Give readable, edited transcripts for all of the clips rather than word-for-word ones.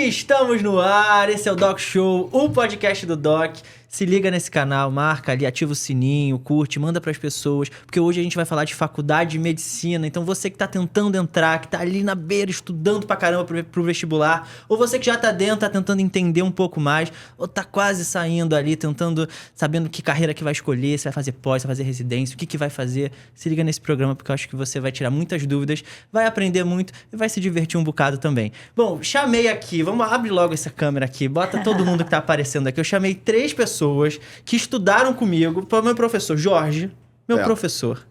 Estamos no ar, esse é o Doc Show, o podcast do Doc. Se liga nesse canal, marca ali, ativa o sininho, curte, manda pras pessoas, porque hoje a gente vai falar de faculdade de medicina. Então você que tá tentando entrar, que tá ali na beira estudando pra caramba pro vestibular, ou você que já tá dentro, tá tentando entender um pouco mais, ou tá quase saindo ali, sabendo que carreira que vai escolher, se vai fazer pós, se vai fazer residência, o que vai fazer, se liga nesse programa, porque eu acho que você vai tirar muitas dúvidas, vai aprender muito e vai se divertir um bocado também. Bom, chamei aqui, abre logo essa câmera aqui, bota todo mundo que tá aparecendo aqui. Eu chamei 3 pessoas que estudaram comigo, para o meu professor Jorge, professor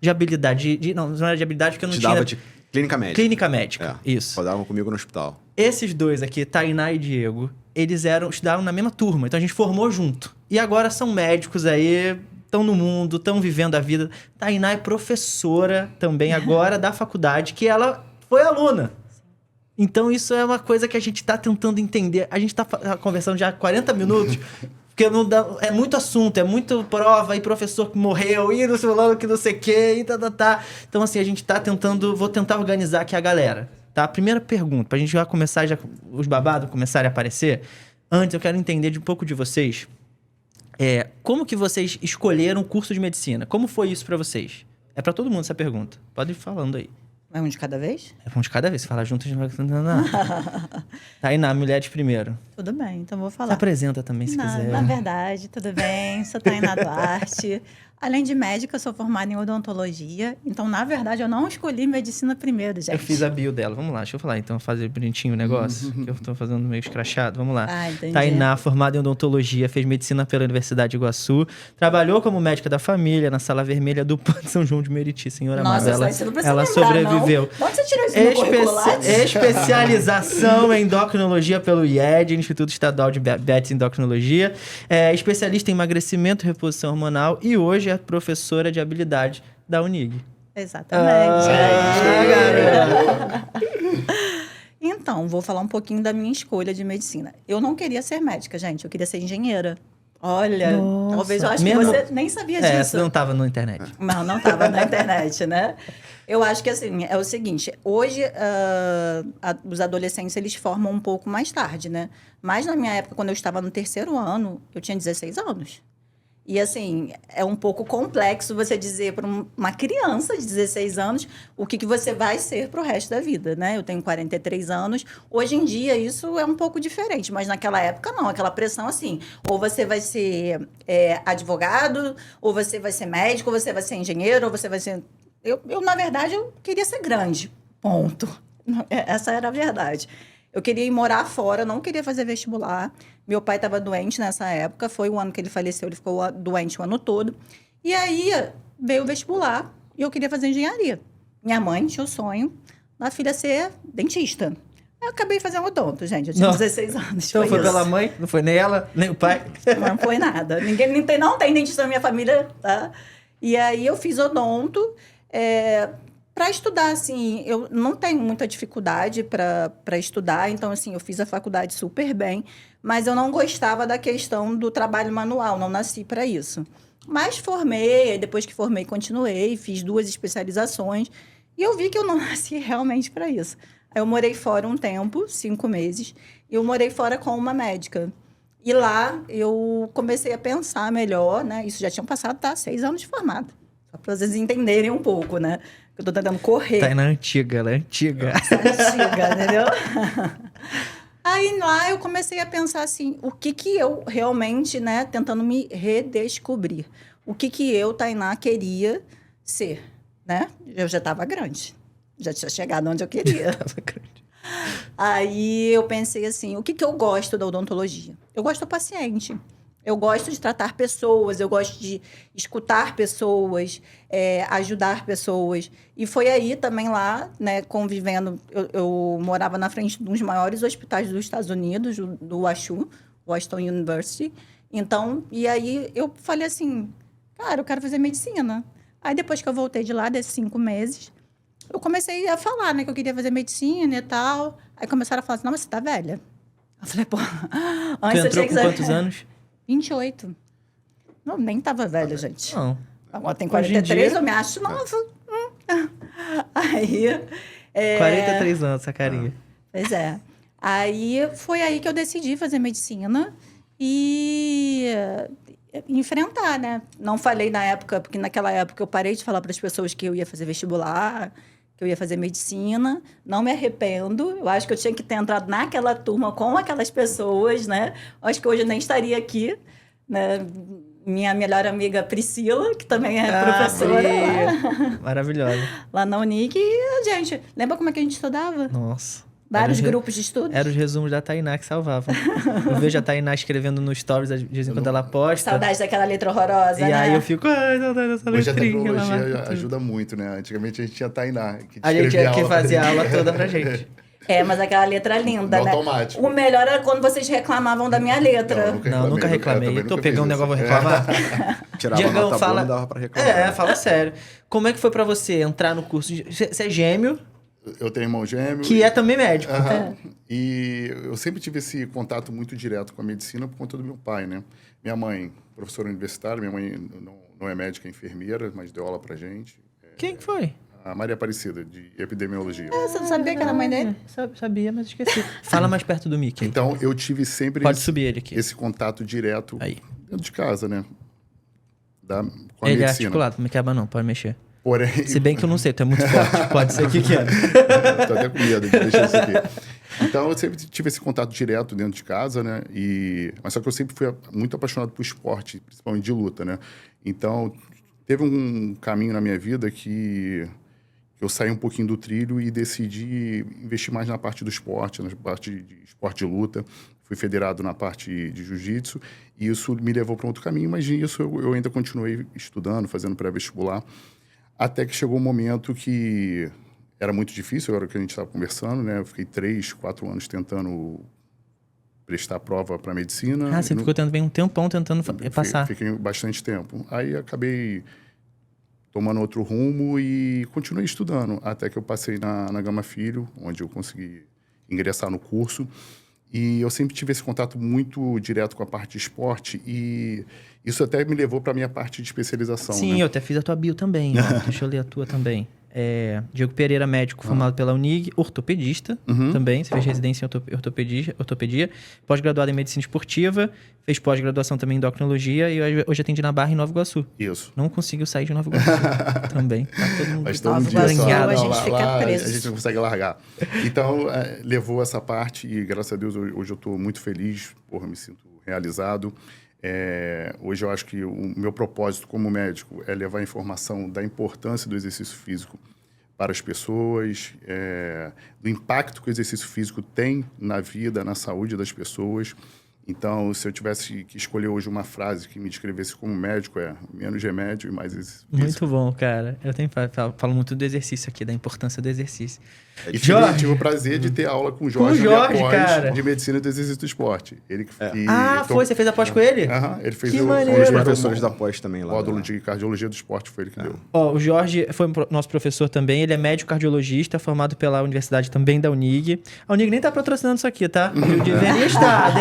de habilidade, não era de habilidade porque eu não tinha... Dava de clínica médica. Clínica médica, isso. Rodavam comigo no hospital. Esses dois aqui, Tainá e Diego, eles estudaram na mesma turma, então a gente formou junto. E agora são médicos aí, estão no mundo, estão vivendo a vida. Tainá é professora também agora da faculdade, que ela foi aluna. Então isso é uma coisa que a gente tá tentando entender. A gente tá conversando já há 40 minutos... Porque não dá, é muito assunto, é muito prova, e professor que morreu, e no celular que não sei o quê, e tá. Então, assim, a gente tá tentando... Vou tentar organizar aqui a galera, tá? Primeira pergunta, pra gente já começar, os babados começarem a aparecer. Antes, eu quero entender de um pouco de vocês. Como que vocês escolheram o curso de medicina? Como foi isso pra vocês? É pra todo mundo essa pergunta. Pode ir falando aí. É um de cada vez? É um de cada vez. Se falar junto, a gente vai... Tainá, mulheres primeiro. Tudo bem, então vou falar. Se apresenta também, se quiser. Na verdade, tudo bem. Sou Tainá Duarte. Além de médica, sou formada em odontologia. Então, na verdade, eu não escolhi medicina primeiro, gente. Eu fiz a bio dela. Vamos lá, deixa eu falar. Então, fazer bonitinho o negócio, que eu tô fazendo meio escrachado. Vamos lá. Entendi. Tainá, formada em odontologia, fez medicina pela Universidade de Iguaçu. Trabalhou como médica da família na Sala Vermelha do Pan de São João de Meriti, senhora amada. Você não precisa ela lembrar, sobreviveu. Não. Onde você tirou isso no currículo? Especialização em endocrinologia pelo IED, Instituto Estadual de Diabetes e Endocrinologia. Especialista em emagrecimento e reposição hormonal. E hoje é professora de habilidade da Unig. Exatamente. Então, vou falar um pouquinho da minha escolha de medicina. Eu não queria ser médica, gente. Eu queria ser engenheira. Olha, talvez eu acho que você nem sabia disso. Você não estava na internet. Não estava na internet, né? Eu acho que, assim, é o seguinte. Hoje, os adolescentes, eles formam um pouco mais tarde, né? Mas na minha época, quando eu estava no 3º ano, eu tinha 16 anos. E, assim, é um pouco complexo você dizer para uma criança de 16 anos o que você vai ser para o resto da vida, né? Eu tenho 43 anos. Hoje em dia, isso é um pouco diferente. Mas naquela época, não. Aquela pressão, assim, ou você vai ser advogado, ou você vai ser médico, ou você vai ser engenheiro, ou você vai ser... Eu, na verdade, eu queria ser grande. Ponto. Essa era a verdade. Eu queria ir morar fora, não queria fazer vestibular. Meu pai estava doente nessa época, foi o ano que ele faleceu, ele ficou doente o ano todo. E aí veio o vestibular e eu queria fazer engenharia. Minha mãe tinha o sonho da filha ser dentista. Eu acabei fazendo odonto, gente, eu tinha 16 anos. Então foi pela mãe, não foi nem ela, nem o pai? Não foi nada. Não tem dentista na minha família, tá? E aí eu fiz odonto, para estudar, assim, eu não tenho muita dificuldade para estudar, então, assim, eu fiz a faculdade super bem, mas eu não gostava da questão do trabalho manual, não nasci para isso. Mas formei, depois que formei, continuei, fiz 2 especializações, e eu vi que eu não nasci realmente para isso. Aí eu morei fora um tempo, 5 meses, e eu morei fora com uma médica. E lá eu comecei a pensar melhor, né? Isso já tinham passado, 6 anos de formado. Só para vocês entenderem um pouco, né? Eu tô tentando correr. Tá na antiga, ela é antiga. Antiga, entendeu? Aí lá eu comecei a pensar assim, o que eu realmente, né, tentando me redescobrir. O que eu, Tainá, queria ser, né? Eu já estava grande. Já tinha chegado onde eu queria. Aí eu pensei assim, o que eu gosto da odontologia? Eu gosto do paciente. Eu gosto de tratar pessoas, eu gosto de escutar pessoas, ajudar pessoas. E foi aí também lá, né, convivendo, eu morava na frente de um dos maiores hospitais dos Estados Unidos, do WashU, Washington University. Então, e aí eu falei assim, cara, eu quero fazer medicina. Aí depois que eu voltei de lá, desses 5 meses, eu comecei a falar, né, que eu queria fazer medicina e tal. Aí começaram a falar assim, não, mas você tá velha. Eu falei, pô, antes tu entrou com quantos anos? 28. Não, nem tava velha, gente. Não. Agora tem 43, eu me acho nova. Aí... 43 anos, essa carinha. Pois é. Aí foi aí que eu decidi fazer medicina e enfrentar, né? Não falei na época, porque naquela época eu parei de falar para as pessoas que eu ia fazer vestibular, que eu ia fazer medicina. Não me arrependo. Eu acho que eu tinha que ter entrado naquela turma com aquelas pessoas, né? Acho que hoje eu nem estaria aqui, né? Minha melhor amiga Priscila, que também é professora Maravilhosa. lá na Unic. E, gente, lembra como é que a gente estudava? Nossa. Vários grupos de estudos. Eram os resumos da Tainá que salvavam. Eu vejo a Tainá escrevendo nos stories, de vez em quando ela posta. Saudade daquela letra horrorosa, E né? aí eu fico, ai, saudade dessa Hoje a letrinha. ela tecnologia marca tudo. ajuda muito, né? Antigamente a gente tinha Tainá, que A gente escrevia que fazia a pra aula gente. toda pra gente. É, mas aquela letra linda, No né? automático. O melhor era quando vocês reclamavam da minha letra. Não, nunca reclamei. também Tô nunca pegando um fiz negócio, vou isso. reclamar. Tirava Diegão, nota fala- boa, não dava pra reclamar. É, fala sério. Como é que foi pra você entrar no curso de... Você é gêmeo, Eu tenho irmão gêmeo. que é também médico. Aham. E eu sempre tive esse contato muito direto com a medicina por conta do meu pai, né? Minha mãe, professora universitária, minha mãe não é médica, é enfermeira, mas deu aula pra gente. Quem que foi? A Maria Aparecida, de epidemiologia. Você não sabia que era a mãe dele? Sabia, mas esqueci. Fala mais perto do Mickey. Então, eu tive sempre Pode subir ele aqui. esse contato direto Aí. dentro de casa, né? Com a Ele é medicina. articulado, não me quebra não, pode mexer. Porém, Se bem que eu não sei, tu é muito forte, pode ser que queira. tô até com medo de deixar isso aqui. Então, eu sempre tive esse contato direto dentro de casa, né? Mas só que eu sempre fui muito apaixonado por esporte, principalmente de luta, né? Então, teve um caminho na minha vida que eu saí um pouquinho do trilho e decidi investir mais na parte do esporte, na parte de esporte de luta. Fui federado na parte de jiu-jitsu e isso me levou para outro caminho, mas nisso eu ainda continuei estudando, fazendo pré-vestibular, até que chegou um momento que era muito difícil, era o que a gente estava conversando, né? Eu fiquei 3, 4 anos tentando prestar prova para medicina. Ah, você ficou bem um tempão tentando passar. Fiquei bastante tempo. Aí acabei tomando outro rumo e continuei estudando, até que eu passei na Gama Filho, onde eu consegui ingressar no curso. E eu sempre tive esse contato muito direto com a parte de esporte e isso até me levou para a minha parte de especialização. Sim, né? eu até fiz a tua bio também, ó. Deixa eu ler a tua também. Diego Pereira, médico formado pela Unig, ortopedista também, você fez residência em ortopedia, pós-graduado em medicina esportiva, fez pós-graduação também em endocrinologia e hoje atende na Barra em Nova Iguaçu. Isso. Não conseguiu sair de Nova Iguaçu também. Tá todo mundo Mas todo Nova dia Iguaçu, só, a gente lá, fica lá, preso. a gente não consegue largar. Então, levou essa parte e, graças a Deus, hoje eu estou muito feliz, me sinto realizado. Hoje eu acho que o meu propósito como médico é levar a informação da importância do exercício físico para as pessoas, do impacto que o exercício físico tem na vida, na saúde das pessoas. Então, se eu tivesse que escolher hoje uma frase que me descrevesse como médico, menos remédio e mais exercício. Muito bom, cara. Eu falo muito do exercício aqui, da importância do exercício. E Jorge! tive o prazer de ter aula com o Jorge, Com o Jorge, na pós cara. de medicina do exercício do esporte. Ele que Você fez a pós com ele? Ele fez Que um maneiro. dos Professores da pós também lá. módulo de cardiologia do esporte foi ele que deu. Ó, o Jorge foi nosso professor também, ele é médico cardiologista, formado pela universidade também da Unig. A Unig nem tá patrocinando isso aqui, tá? Deveria estar,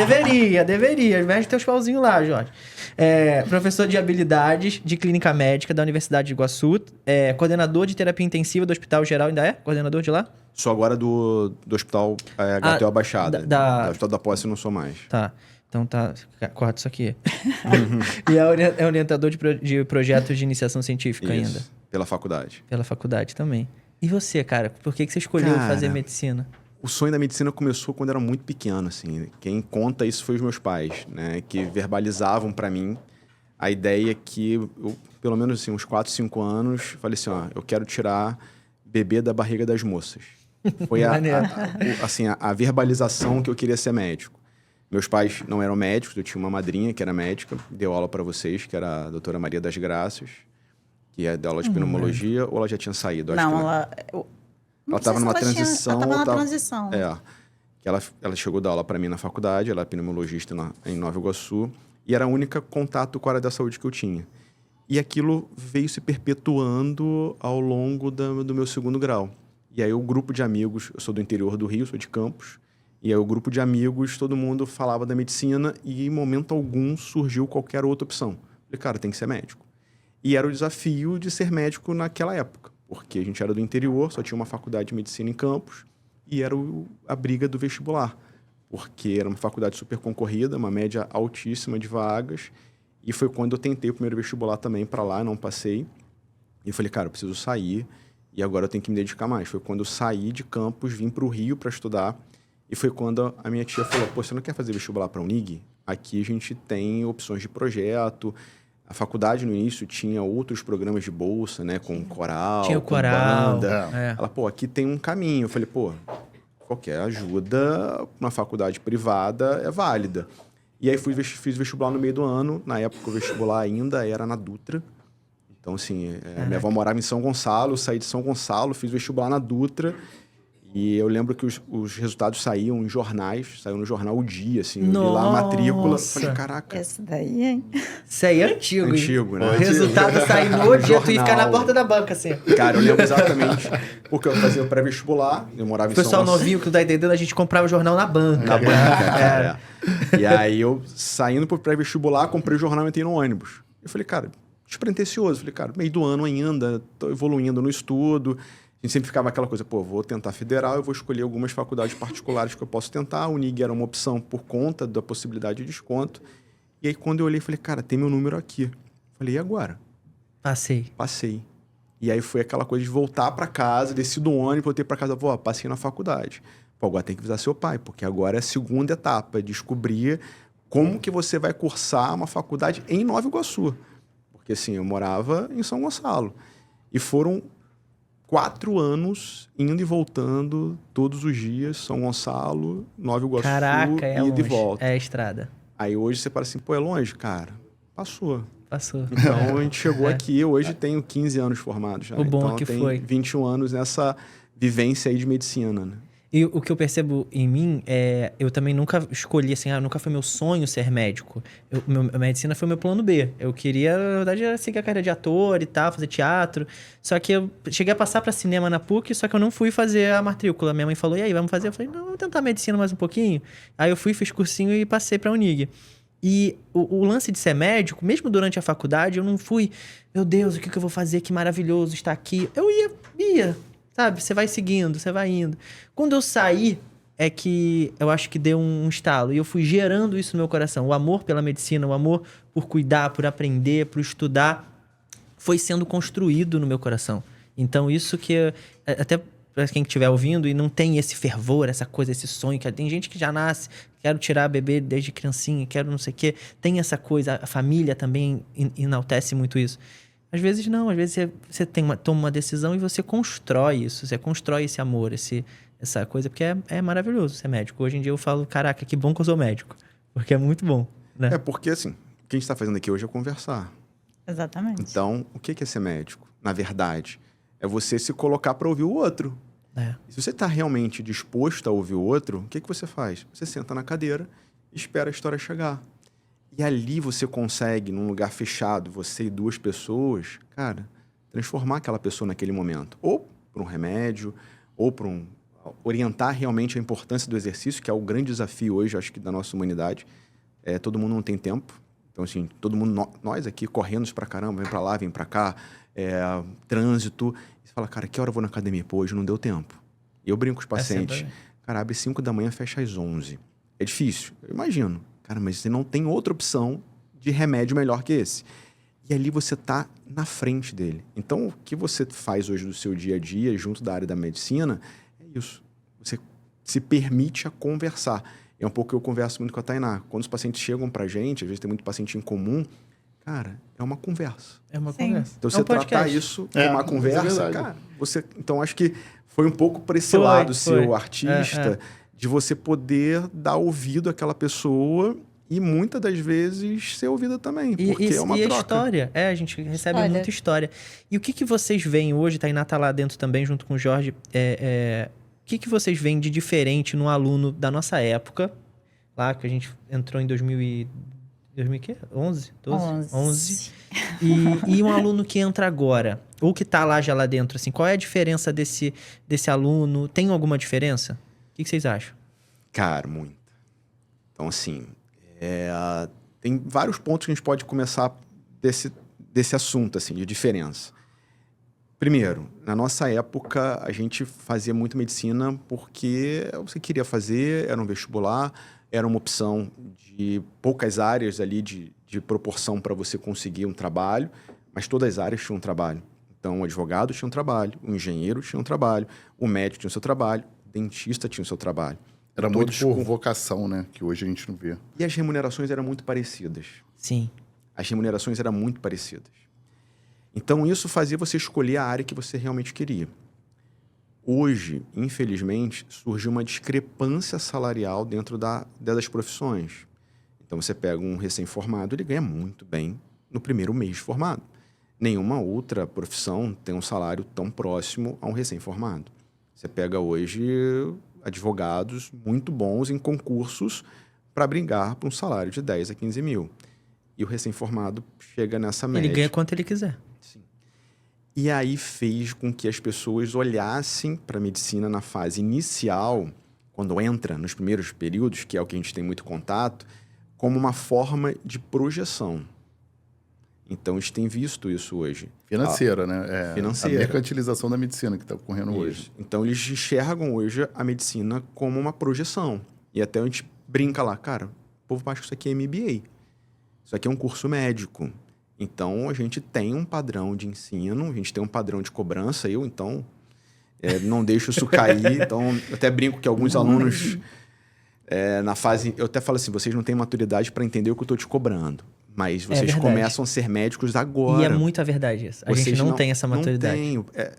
deveria. Mete teus pauzinhos lá, Jorge. Professor de habilidades de clínica médica da Universidade de Iguaçu, coordenador de terapia intensiva do Hospital Geral, ainda é? Coordenador de lá? Sou agora do Hospital HTO Baixada. Do Hospital da Posse eu não sou mais. Tá. Então tá, corta isso aqui. E é orientador de projetos de iniciação científica Isso, ainda. pela faculdade. Pela faculdade também. E você, cara? Por que você escolheu Cara, fazer medicina? O sonho da medicina começou quando eu era muito pequeno, assim. Quem conta isso foi os meus pais, né? Que verbalizavam pra mim a ideia que eu, pelo menos assim, uns 4, 5 anos, falei assim, ó, eu quero tirar bebê da barriga das moças. Foi a verbalização que eu queria ser médico. Meus pais não eram médicos, eu tinha uma madrinha que era médica, deu aula para vocês, que era a doutora Maria das Graças, que é da aula de pneumologia, ou ela já tinha saído? Acho Não, que ela estava numa transição. Ela estava na transição. Que ela chegou a dar aula para mim na faculdade, ela é pneumologista em Nova Iguaçu, e era o único contato com a área da saúde que eu tinha. E aquilo veio se perpetuando ao longo do meu segundo grau. E aí o grupo de amigos, eu sou do interior do Rio, sou de Campos, e aí o grupo de amigos, todo mundo falava da medicina e em momento algum surgiu qualquer outra opção. Falei, cara, tem que ser médico. E era o desafio de ser médico naquela época, porque a gente era do interior, só tinha uma faculdade de medicina em Campos e era a briga do vestibular. porque era uma faculdade super concorrida, uma média altíssima de vagas, e foi quando eu tentei o primeiro vestibular também para lá, não passei. E eu falei, cara, eu preciso sair e agora eu tenho que me dedicar mais. Foi quando eu saí de campus, vim para o Rio para estudar, e foi quando a minha tia falou, pô, você não quer fazer vestibular para a Unig? Aqui a gente tem opções de projeto. A faculdade, no início, tinha outros programas de bolsa, né? Com coral, Tinha o com coral. banda. É. Ela, pô, aqui tem um caminho. Eu falei, pô, qualquer ajuda na faculdade privada é válida. E aí fiz vestibular no meio do ano. Na época, o vestibular ainda era na Dutra. Então, assim, minha avó morava em São Gonçalo, eu saí de São Gonçalo, fiz vestibular na Dutra. E eu lembro que os resultados saíam em jornais, saiu no jornal O Dia, assim. Eu li lá a matrícula, falei, caraca. Esse daí, hein? Isso aí é antigo, hein? Antigo, né? O resultado sai no dia, tu ia ficar na Jornal. porta da banca, assim. Cara, eu lembro exatamente, porque eu fazia o pré-vestibular, eu morava O em São pessoal Gonçalo. novinho que não tá entendendo, a gente comprava o jornal na banca. Na banca, E aí eu, saindo pro pré-vestibular, comprei o jornal e entrei no ônibus. Eu falei, cara, despretensioso. Falei, cara, meio do ano ainda, tô evoluindo no estudo. A gente sempre ficava aquela coisa, pô, vou tentar federal, eu vou escolher algumas faculdades particulares que eu posso tentar. A Unig era uma opção por conta da possibilidade de desconto. E aí, quando eu olhei, falei, cara, tem meu número aqui. Falei, e agora? Passei. E aí foi aquela coisa de voltar para casa, desci do ônibus, voltei para casa, vó, passei na faculdade. Pô, agora tem que avisar seu pai, porque agora é a segunda etapa, descobrir como que você vai cursar uma faculdade em Nova Iguaçu. Porque assim, eu morava em São Gonçalo. E foram 4 anos indo e voltando todos os dias, São Gonçalo, Nova Iguaçu, Caraca, é ida longe. e volta. É a estrada. Aí hoje você fala assim, pô, é longe? Cara, passou. Passou. Então a gente chegou aqui, hoje tenho 15 anos formados já. O bom então é que tem foi. 21 anos nessa vivência aí de medicina, né? E o que eu percebo em mim é... Eu também nunca escolhi, assim, nunca foi meu sonho ser médico. A medicina foi meu plano B. Eu queria, na verdade, era seguir a carreira de ator e tal, fazer teatro. Só que eu cheguei a passar pra cinema na PUC, só que eu não fui fazer a matrícula. Minha mãe falou, e aí, vamos fazer? Eu falei, não, vamos tentar medicina mais um pouquinho. Aí eu fui, fiz cursinho e passei pra Unig. E o lance de ser médico, mesmo durante a faculdade, eu não fui... Meu Deus, o que eu vou fazer? Que maravilhoso estar aqui. Eu ia... Sabe? Você vai seguindo, você vai indo. Quando eu saí, é que eu acho que deu um estalo. E eu fui gerando isso no meu coração. O amor pela medicina, o amor por cuidar, por aprender, por estudar, foi sendo construído no meu coração. Então, isso que... Até para quem estiver ouvindo e não tem esse fervor, essa coisa, esse sonho. Tem gente que já nasce, quero tirar bebê desde criancinha, quero não sei o quê. Tem essa coisa, a família também enaltece muito isso. Às vezes não, às vezes você toma uma decisão e você constrói isso, você constrói esse amor, essa coisa, porque é maravilhoso ser médico. Hoje em dia eu falo, caraca, que bom que eu sou médico, porque é muito bom, né? É porque, assim, o que a gente está fazendo aqui hoje é conversar. Exatamente. Então, o que é ser médico? Na verdade, é você se colocar para ouvir o outro. É. E se você está realmente disposto a ouvir o outro, o que você faz? Você senta na cadeira e espera a história chegar. E ali você consegue, num lugar fechado, você e 2 pessoas, cara, transformar aquela pessoa naquele momento. Ou por um remédio, ou por orientar realmente a importância do exercício, que é o grande desafio hoje, acho que, da nossa humanidade. Todo mundo não tem tempo. Então, assim, todo mundo, nós aqui, correndo pra caramba, vem pra lá, vem pra cá, trânsito. E você fala, cara, que hora eu vou na academia? Pô, hoje não deu tempo. E eu brinco com os pacientes. Cara, abre 5 da manhã, fecha às 11. É difícil, eu imagino. Cara, mas você não tem outra opção de remédio melhor que esse. E ali você tá na frente dele. Então, o que você faz hoje do seu dia a dia, junto da área da medicina, é isso. Você se permite a conversar. É um pouco que eu converso muito com a Tainá. Quando os pacientes chegam pra gente, às vezes tem muito paciente em comum, cara, é uma conversa. É uma Sim. conversa. Então, É você um podcast. tratar isso como uma conversa, verdade. cara, você... Então, acho que foi um pouco por esse Foi. lado seu, artista, de você poder dar ouvido àquela pessoa e muitas das vezes ser ouvida também, porque é uma e troca. a história. A gente recebe Olha. muita história. E o que vocês veem hoje, Tainá tá lá dentro também, junto com o Jorge, o que vocês veem de diferente no aluno da nossa época, lá que a gente entrou em 2011? 11. E um aluno que entra agora, ou que tá lá dentro, assim, qual é a diferença desse aluno? Tem alguma diferença? O que vocês acham? Cara, muito. Então, assim, tem vários pontos que a gente pode começar desse assunto, assim, de diferença. Primeiro, na nossa época, a gente fazia muito medicina porque você queria fazer, era um vestibular, era uma opção de poucas áreas ali de proporção para você conseguir um trabalho, mas todas as áreas tinham um trabalho. Então, o advogado tinha um trabalho, o engenheiro tinha um trabalho, o médico tinha o seu trabalho, o dentista tinha o seu trabalho. Era Todos muito por vocação, né? Que hoje a gente não vê. E as remunerações eram muito parecidas. Sim. As remunerações eram muito parecidas. Então, isso fazia você escolher a área que você realmente queria. Hoje, infelizmente, surgiu uma discrepância salarial dentro das profissões. Então, você pega um recém-formado, ele ganha muito bem no primeiro mês de formado. Nenhuma outra profissão tem um salário tão próximo a um recém-formado. Você pega hoje advogados muito bons em concursos para brigar por um salário de 10 a 15 mil. E o recém-formado chega nessa média. Ele ganha quanto ele quiser. Sim. E aí fez com que as pessoas olhassem para a medicina na fase inicial, quando entra nos primeiros períodos, que é o que a gente tem muito contato, como uma forma de projeção. Então, a gente tem visto isso hoje. Financeira, né? Financeira. A mercantilização da medicina que está ocorrendo hoje. Então, eles enxergam hoje a medicina como uma projeção. E até a gente brinca lá, cara, o povo acha que isso aqui é MBA. Isso aqui é um curso médico. Então, a gente tem um padrão de ensino, a gente tem um padrão de cobrança. Eu, então, não deixo isso cair. Então, eu até brinco que alguns alunos, na fase... Eu até falo assim, vocês não têm maturidade para entender o que eu estou te cobrando. Mas vocês verdade. começam a ser médicos agora. E é muito a verdade isso. A gente não tem essa maturidade. Não tem.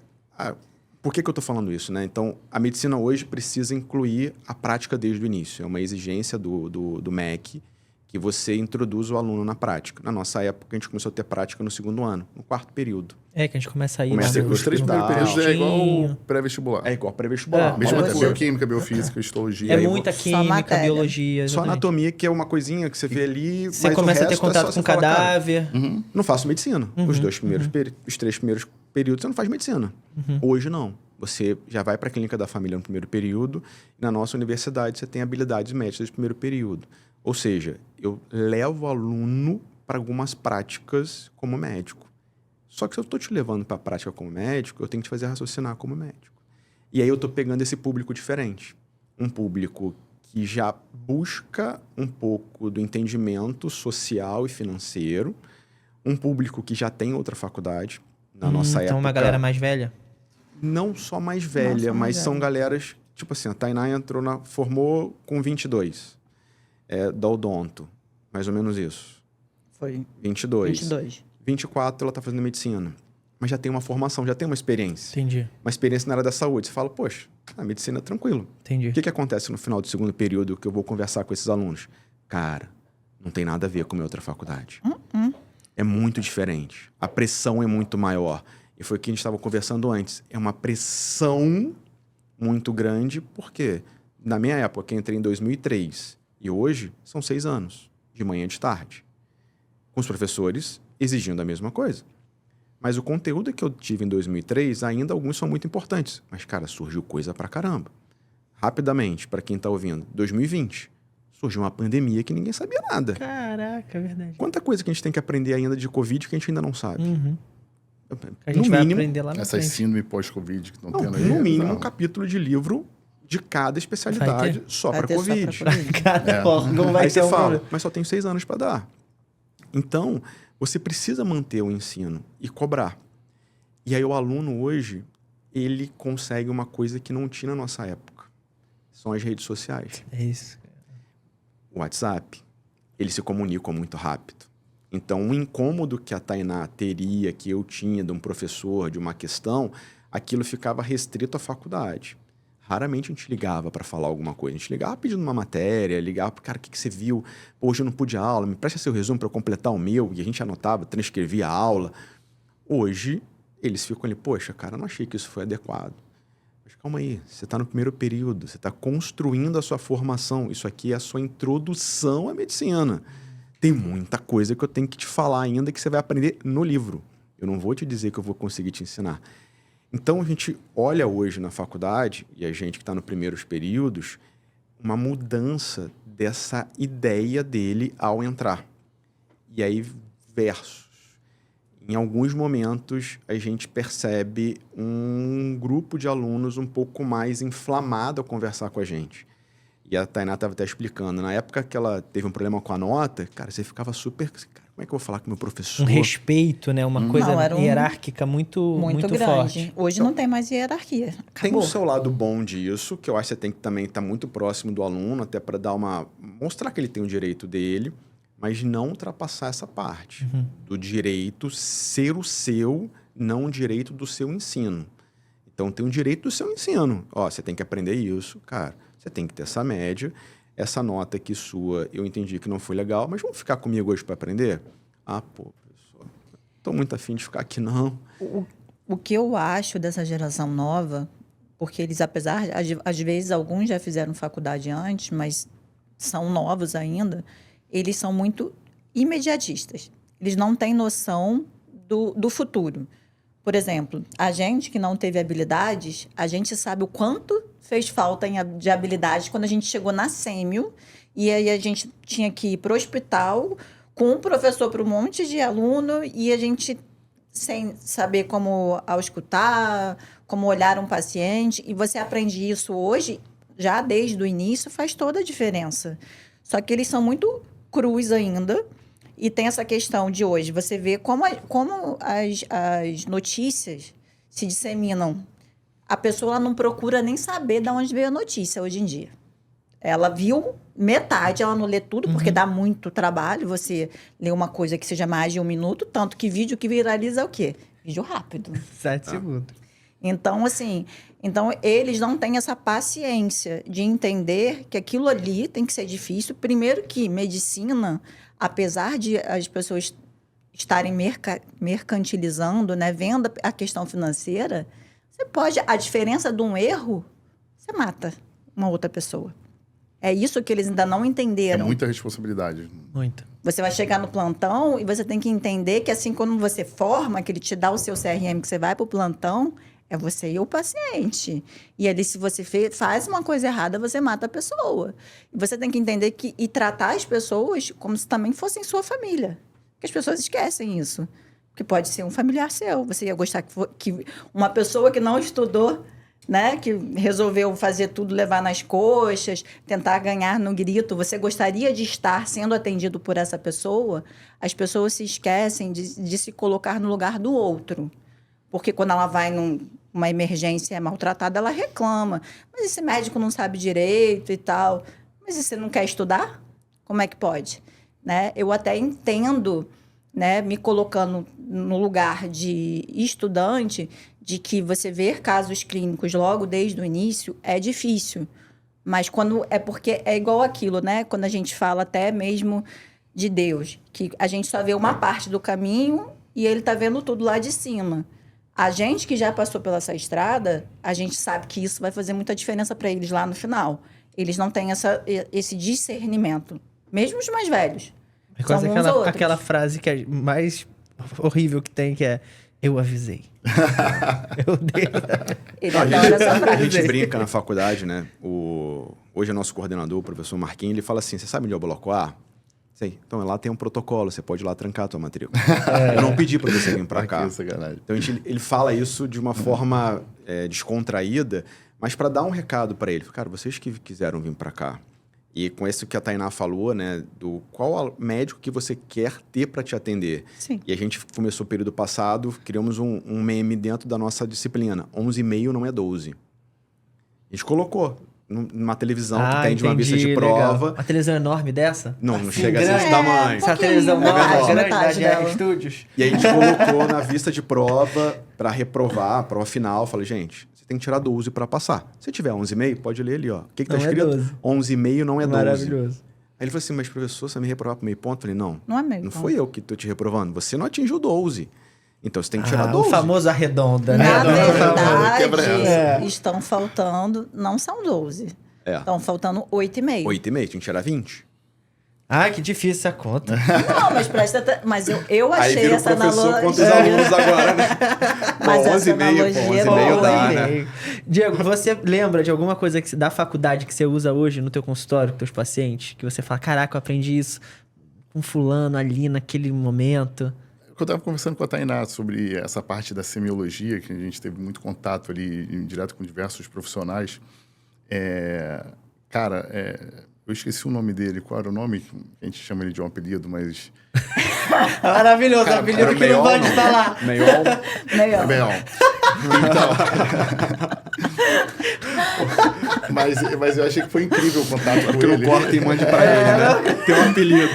Por que eu estou falando isso, né? Então, a medicina hoje precisa incluir a prática desde o início. É uma exigência do MEC que você introduz o aluno na prática. Na nossa época, a gente começou a ter prática no segundo ano, no quarto período. É, que a gente começa a ir... Começa Os 3 primeiros períodos é igual o pré-vestibular. É igual pré-vestibular. Mesmo Uma até coisa. bioquímica, biofísica, histologia. É aí muita Só química, matéria. biologia. Só exatamente. anatomia, que é uma coisinha que você vê ali, Você mas começa o a ter resto é contato só com você falar, cara, cadáver. não faço medicina. Os 3 primeiros períodos você não faz medicina. Hoje não. Você já vai para a clínica da família no primeiro período. E na nossa universidade você tem habilidades médicas no primeiro período. Ou seja, eu levo o aluno para algumas práticas como médico. Só que se eu estou te levando para a prática como médico, eu tenho que te fazer raciocinar como médico. E aí eu estou pegando esse público diferente. Um público que já busca um pouco do entendimento social e financeiro. Um público que já tem outra faculdade. Na nossa época... Então uma galera mais velha? Não só mais velha, mas são galeras... Tipo assim, a Tainá formou com 22. Da Odonto. Mais ou menos isso. Foi 22. 24 ela está fazendo medicina. Mas já tem uma formação, já tem uma experiência. Entendi. Uma experiência na área da saúde. Você fala, poxa, a medicina é tranquilo. Entendi. O que acontece no final do segundo período que eu vou conversar com esses alunos? Cara, não tem nada a ver com a minha outra faculdade. É muito diferente. A pressão é muito maior. E foi o que a gente estava conversando antes. É uma pressão muito grande, porque na minha época, que eu entrei em 2003, e hoje são 6 anos, de manhã e de tarde. Com os professores exigindo a mesma coisa. Mas o conteúdo que eu tive em 2003, ainda alguns são muito importantes. Mas, cara, surgiu coisa pra caramba. Rapidamente, para quem tá ouvindo, 2020, surgiu uma pandemia que ninguém sabia nada. Caraca, é verdade. Quanta coisa que a gente tem que aprender ainda de Covid que a gente ainda não sabe. A gente No vai mínimo, aprender lá na Essas frente. síndrome pós-Covid que estão não, tendo aí. no mínimo, não. um capítulo de livro de cada Vai especialidade ter? só Vai para ter só pra Covid. Covid. Cada órgão vai Aí ser você um fala, problema. mas só tem 6 anos para dar. Então, você precisa manter o ensino e cobrar. E aí o aluno hoje, ele consegue uma coisa que não tinha na nossa época. São as redes sociais. É isso. O WhatsApp, eles se comunicam muito rápido. Então, o incômodo que a Tainá teria, que eu tinha de um professor, de uma questão, aquilo ficava restrito à faculdade. Raramente a gente ligava para falar alguma coisa. A gente ligava pedindo uma matéria, ligava para cara, o que você viu? Pô, hoje eu não pude aula, me presta seu resumo para eu completar o meu. E a gente anotava, transcrevia a aula. Hoje, eles ficam ali, poxa, cara, eu não achei que isso foi adequado. Mas calma aí, você está no primeiro período, você está construindo a sua formação. Isso aqui é a sua introdução à medicina. Tem muita coisa que eu tenho que te falar ainda que você vai aprender no livro. Eu não vou te dizer que eu vou conseguir te ensinar. Então, a gente olha hoje na faculdade, e a gente que está nos primeiros períodos, uma mudança dessa ideia dele ao entrar. E aí, versus. em alguns momentos, a gente percebe um grupo de alunos um pouco mais inflamado a conversar com a gente. E a Tainá estava até explicando. Na época que ela teve um problema com a nota, cara, você ficava super... Cara, como é que eu vou falar com o meu professor? Um respeito, né? Uma coisa Não, era hierárquica muito grande. forte. Hoje não tem mais hierarquia. Tem Acabou. o seu lado bom disso, que eu acho que você tem que também estar muito próximo do aluno, até para mostrar que ele tem o direito dele, mas não ultrapassar essa parte do direito ser o seu, não o direito do seu ensino. Então, tem o direito do seu ensino. Ó, você tem que aprender isso, cara. Você tem que ter essa média. Essa nota aqui sua, eu entendi que não foi legal, mas vamos ficar comigo hoje para aprender? Ah, pô, professor, não tô muito afim de ficar aqui, não. O que eu acho dessa geração nova, porque eles, apesar, às vezes, alguns já fizeram faculdade antes, mas são novos ainda, eles são muito imediatistas. Eles não têm noção do futuro. Por exemplo, a gente que não teve habilidades, a gente sabe o quanto fez falta de habilidades quando a gente chegou na sêmio e aí a gente tinha que ir para o hospital com um professor para um monte de aluno e a gente sem saber como auscultar, como olhar um paciente. E você aprende isso hoje, já desde o início, faz toda a diferença. Só que eles são muito crus ainda. E tem essa questão de hoje, você vê como as notícias se disseminam. A pessoa não procura nem saber de onde veio a notícia hoje em dia. Ela viu metade, ela não lê tudo, porque dá muito trabalho você ler uma coisa que seja mais de 1 minuto, tanto que vídeo que viraliza é o quê? Vídeo rápido. 7 segundos. Então, assim, eles não têm essa paciência de entender que aquilo ali tem que ser difícil. Primeiro que medicina, apesar de as pessoas estarem mercantilizando, né, vendo a questão financeira, você pode... A diferença de um erro, você mata uma outra pessoa. É isso que eles ainda não É entenderam. muita responsabilidade. Muito. Você vai chegar no plantão e você tem que entender que assim, quando você forma, que ele te dá o seu CRM, que você vai para o plantão, é você e o paciente. E ali, se você faz uma coisa errada, você mata a pessoa. E você tem que entender e tratar as pessoas como se também fossem sua família. Porque as pessoas esquecem isso. Porque pode ser um familiar seu. Você ia gostar que uma pessoa que não estudou, né, que resolveu fazer tudo, levar nas coxas, tentar ganhar no grito, você gostaria de estar sendo atendido por essa pessoa? As pessoas se esquecem de se colocar no lugar do outro. Porque quando ela vai numa emergência e é maltratada, ela reclama. Mas esse médico não sabe direito e tal. Mas e você não quer estudar? Como é que pode? Né? Eu até entendo, né, me colocando no lugar de estudante, de que você ver casos clínicos logo desde o início é difícil. Mas quando é porque é igual aquilo, né? Quando a gente fala até mesmo de Deus, que a gente só vê uma parte do caminho e ele está vendo tudo lá de cima. A gente que já passou pela essa estrada, a gente sabe que isso vai fazer muita diferença para eles lá no final. Eles não têm esse discernimento. Mesmo os mais velhos. É quase São uns outros. aquela frase que é mais horrível que tem, que é: eu avisei. Meu Deus. Ele Não, adora essa a frase. gente brinca na faculdade, né? Hoje é nosso coordenador, o professor Marquinhos, ele fala assim: você sabe onde é o bloco A? Sei. Então lá tem um protocolo, você pode ir lá trancar a tua matrícula. Eu não pedi para você vir para cá. Que sacanagem. Então ele fala isso de uma forma descontraída, mas para dar um recado para ele. Cara, vocês que quiseram vir para cá, e com isso que a Tainá falou, né, do qual médico que você quer ter para te atender. Sim. E a gente começou o período passado, criamos um meme dentro da nossa disciplina. 11,5 não é 12. A gente colocou numa televisão que tem de uma vista de prova. Legal. Uma televisão enorme dessa? Não, não Assim, chega a ser grande. esse tamanho. Essa televisão metade, grande da metade GR dela. Studios. E aí a gente colocou na vista de prova para reprovar, a prova final. Falei, gente, você tem que tirar 12 para passar. Se tiver 11,5, pode ler ali, ó. O que tá Não é escrito? 12. 11,5 não é 12. Maravilhoso. Aí ele falou assim, mas professor, você vai me reprovar por meio ponto? Eu falei, não. Não é meio Não ponto. fui eu que tô te reprovando. Você não atingiu 12. Então você tem que tirar O 12. famoso arredonda, né? Na Quebra verdade, essa. estão faltando, não são 12. É. Estão faltando 8,5. 8,5, tinha que tirar 20. Ai, que difícil essa conta. Não, mas presta atenção. Mas eu Aí achei vira o essa professor contra os analogia. alunos agora, né? Mas Bom, essa 11,5, pô, analogia 11,5 dá, boa, né? Diego, você lembra de alguma coisa da faculdade que você usa hoje no teu consultório com teus pacientes? Que você fala, caraca, eu aprendi isso com fulano ali naquele momento. eu estava conversando com a Tainá sobre essa parte da semiologia, que a gente teve muito contato ali, direto com diversos profissionais. Cara, eu esqueci o nome dele. Qual era o nome? A gente chama ele de um apelido, mas... Maravilhoso, apelido que não pode falar. Meiol. Meiol. Então... mas eu achei que foi incrível o contato com ele. Não corta e mande pra ele, né? Tem um apelido.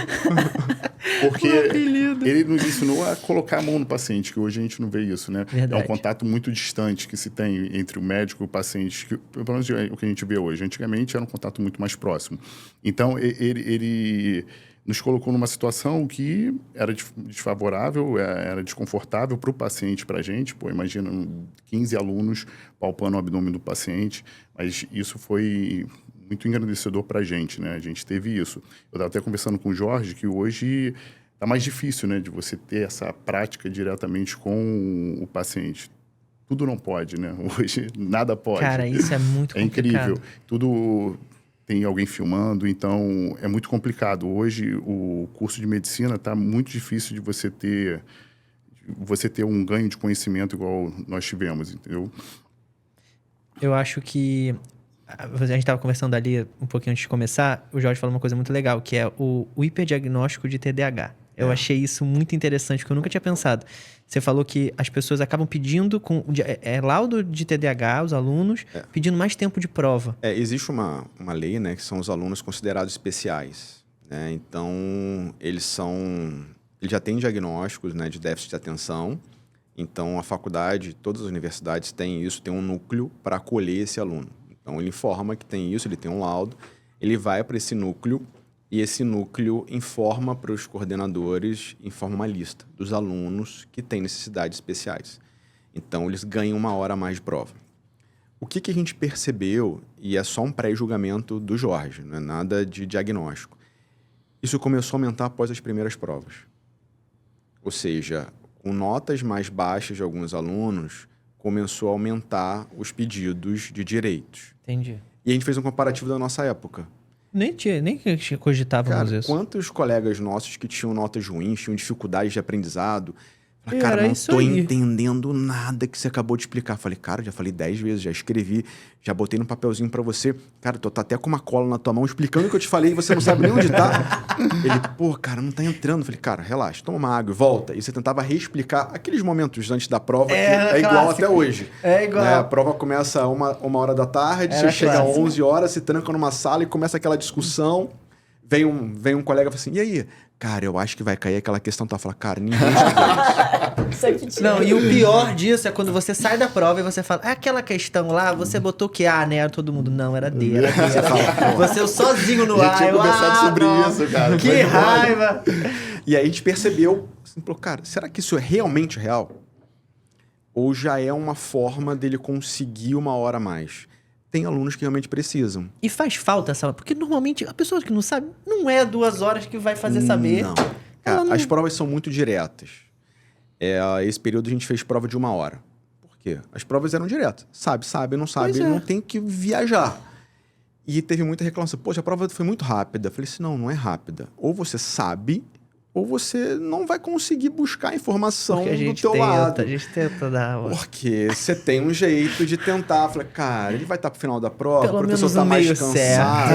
Porque ele nos ensinou a colocar a mão no paciente, que hoje a gente não vê isso, né? Verdade. É um contato muito distante que se tem entre o médico e o paciente, que, pelo menos o que a gente vê hoje. Antigamente era um contato muito mais próximo. Então, ele nos colocou numa situação que era desfavorável, era desconfortável para o paciente, para a gente. Pô, imagina 15 alunos palpando o abdômen do paciente, mas isso foi muito engrandecedor para a gente, né? A gente teve isso. Eu estava até conversando com o Jorge que hoje está mais difícil, né? De você ter essa prática diretamente com o paciente. Tudo não pode, né? Hoje nada pode. Cara, isso é muito complicado. incrível. Tudo tem alguém filmando, então é muito complicado. Hoje o curso de medicina está muito difícil de você ter um ganho de conhecimento igual nós tivemos, entendeu? Eu acho que a gente estava conversando ali um pouquinho antes de começar, o Jorge falou uma coisa muito legal, que é o hiperdiagnóstico de TDAH. Eu achei isso muito interessante, porque eu nunca tinha pensado. Você falou que as pessoas acabam pedindo laudo de TDAH, os alunos, pedindo mais tempo de prova. Existe uma lei, né, que são os alunos considerados especiais, né? Então, eles já têm diagnósticos, né, de déficit de atenção. Então, a faculdade, todas as universidades têm isso, tem um núcleo para acolher esse aluno. Então, ele informa que tem isso, ele tem um laudo, ele vai para esse núcleo e esse núcleo informa para os coordenadores, informa uma lista dos alunos que têm necessidades especiais. Então, eles ganham 1 hora a mais de prova. O que a gente percebeu, e é só um pré-julgamento do Jorge, não é nada de diagnóstico, isso começou a aumentar após as primeiras provas. Ou seja, com notas mais baixas de alguns alunos, começou a aumentar os pedidos de direitos. Entendi. E a gente fez um comparativo da nossa época. Nem cogitávamos Cara, isso. quantos colegas nossos que tinham notas ruins, tinham dificuldades de aprendizado, falaram, Era cara, não isso tô aí. entendendo nada que você acabou de explicar. Falei, cara, já falei 10 vezes, já escrevi, já botei no papelzinho pra você. Cara, tô até com uma cola na tua mão explicando o que eu te falei e você não sabe nem onde tá. Ele, pô, cara, não tá entrando. Falei, cara, relaxa, toma uma água e volta. E você tentava reexplicar aqueles momentos antes da prova, que é igual clássico. até hoje. É igual. Né? A prova começa uma hora da tarde, Era você chega às clássico. 11 horas, se tranca numa sala e começa aquela discussão. Vem um colega e fala assim, e aí? Cara, eu acho que vai cair aquela questão. Tá? Fala, cara, ninguém estudou isso. Sempre tinha. Não, e o pior disso é quando você sai da prova e você fala, aquela questão lá, você botou que A, né? Todo mundo, não, era D, era D. Você fala, você sozinho no Já ar. tinha eu, conversado sobre não, isso, cara. Que Foi demais. raiva. E aí a gente percebeu, assim, falou, cara, será que isso é realmente real? Ou já é uma forma dele conseguir 1 hora a mais? Tem alunos que realmente precisam. E faz falta essa... Porque normalmente a pessoa que não sabe, não é 2 horas que vai fazer saber. Não. Ela Cara, não- as provas são muito diretas. Esse período a gente fez prova de 1 hora. Por quê? As provas eram diretas. Sabe, não sabe, Pois é. não tem que viajar. E teve muita reclamação. Poxa, a prova foi muito rápida. Eu falei assim, não é rápida. Ou você sabe, ou você não vai conseguir buscar a informação Porque a do gente teu lado. a gente tenta dar... Porque você tem um jeito de tentar. Falei, cara, ele vai estar pro final da prova, Pelo o professor menos tá no mais meio cansado.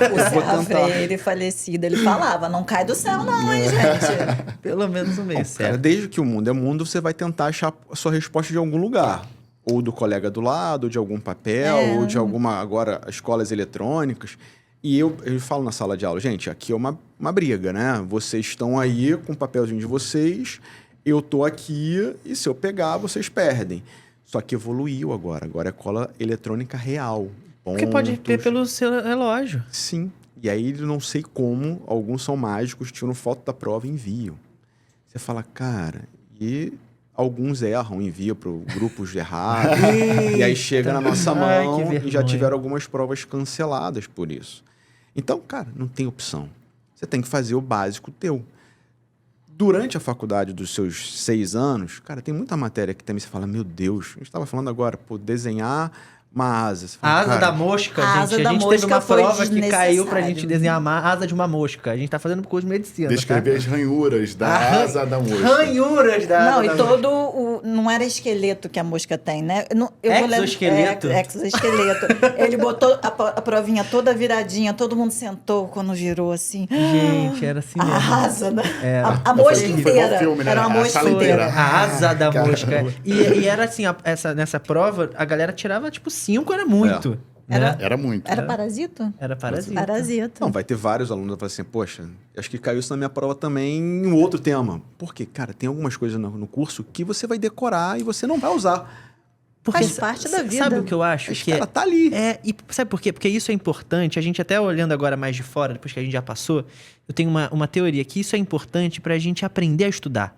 O Eu vou Serra tentar. Freire, falecido, ele falava, não cai do céu não, hein, gente? Pelo menos no meio Cara, certo. desde que o mundo é mundo, você vai tentar achar a sua resposta de algum lugar. Ou do colega do lado, ou de algum papel, ou de alguma, agora, escolas eletrônicas. E eu falo na sala de aula, gente, aqui é uma briga, né? Vocês estão aí com o papelzinho de vocês, eu tô aqui, e se eu pegar, vocês perdem. Só que evoluiu agora. Agora é cola eletrônica real. Porque pode ver Pontos. pelo seu relógio. Sim. E aí, não sei como, alguns são mágicos, tiram foto da prova e enviam. Você fala, cara, e alguns erram, enviam para grupos errados. E aí chega na nossa Ai, mão que e já vergonha. tiveram algumas provas canceladas por isso. Então, cara, não tem opção. Você tem que fazer o básico teu. Durante a faculdade dos seus 6 anos, cara, tem muita matéria que também você fala, meu Deus, a gente estava falando agora, pô, desenhar uma asa. Você A fala, asa cara, da mosca, A gente. asa A da gente teve mosca uma foi prova que caiu pra gente desnecessário. desenhar a asa de uma mosca. A gente tá fazendo curso de medicina, Descrever tá? as ranhuras da asa da mosca. Ranhuras da Não, asa e da todo o... Não era esqueleto que a mosca tem, né? Eu vou lembrar- Exoesqueleto? Exoesqueleto. Ele botou a provinha toda viradinha, todo mundo sentou quando virou assim. Gente, era assim mesmo. A asa, né? Era. A mosca Foi igual inteira. filme, né? Era uma A mosca sala inteira. inteira. A asa da Caramba. mosca. E era assim, nessa prova, a galera tirava, tipo, 5 era muito. Né? Era muito. Era parasito? Era parasita. Parasita. Não, vai ter vários alunos que falam assim, poxa, acho que caiu isso na minha prova também em um outro tema. Porque, cara, tem algumas coisas no curso que você vai decorar e você não vai usar. Faz parte da vida. Sabe o que eu acho? Mas, que cara, tá ali. e sabe por quê? Porque isso é importante. A gente até olhando agora mais de fora, depois que a gente já passou, eu tenho uma teoria que isso é importante pra gente aprender a estudar.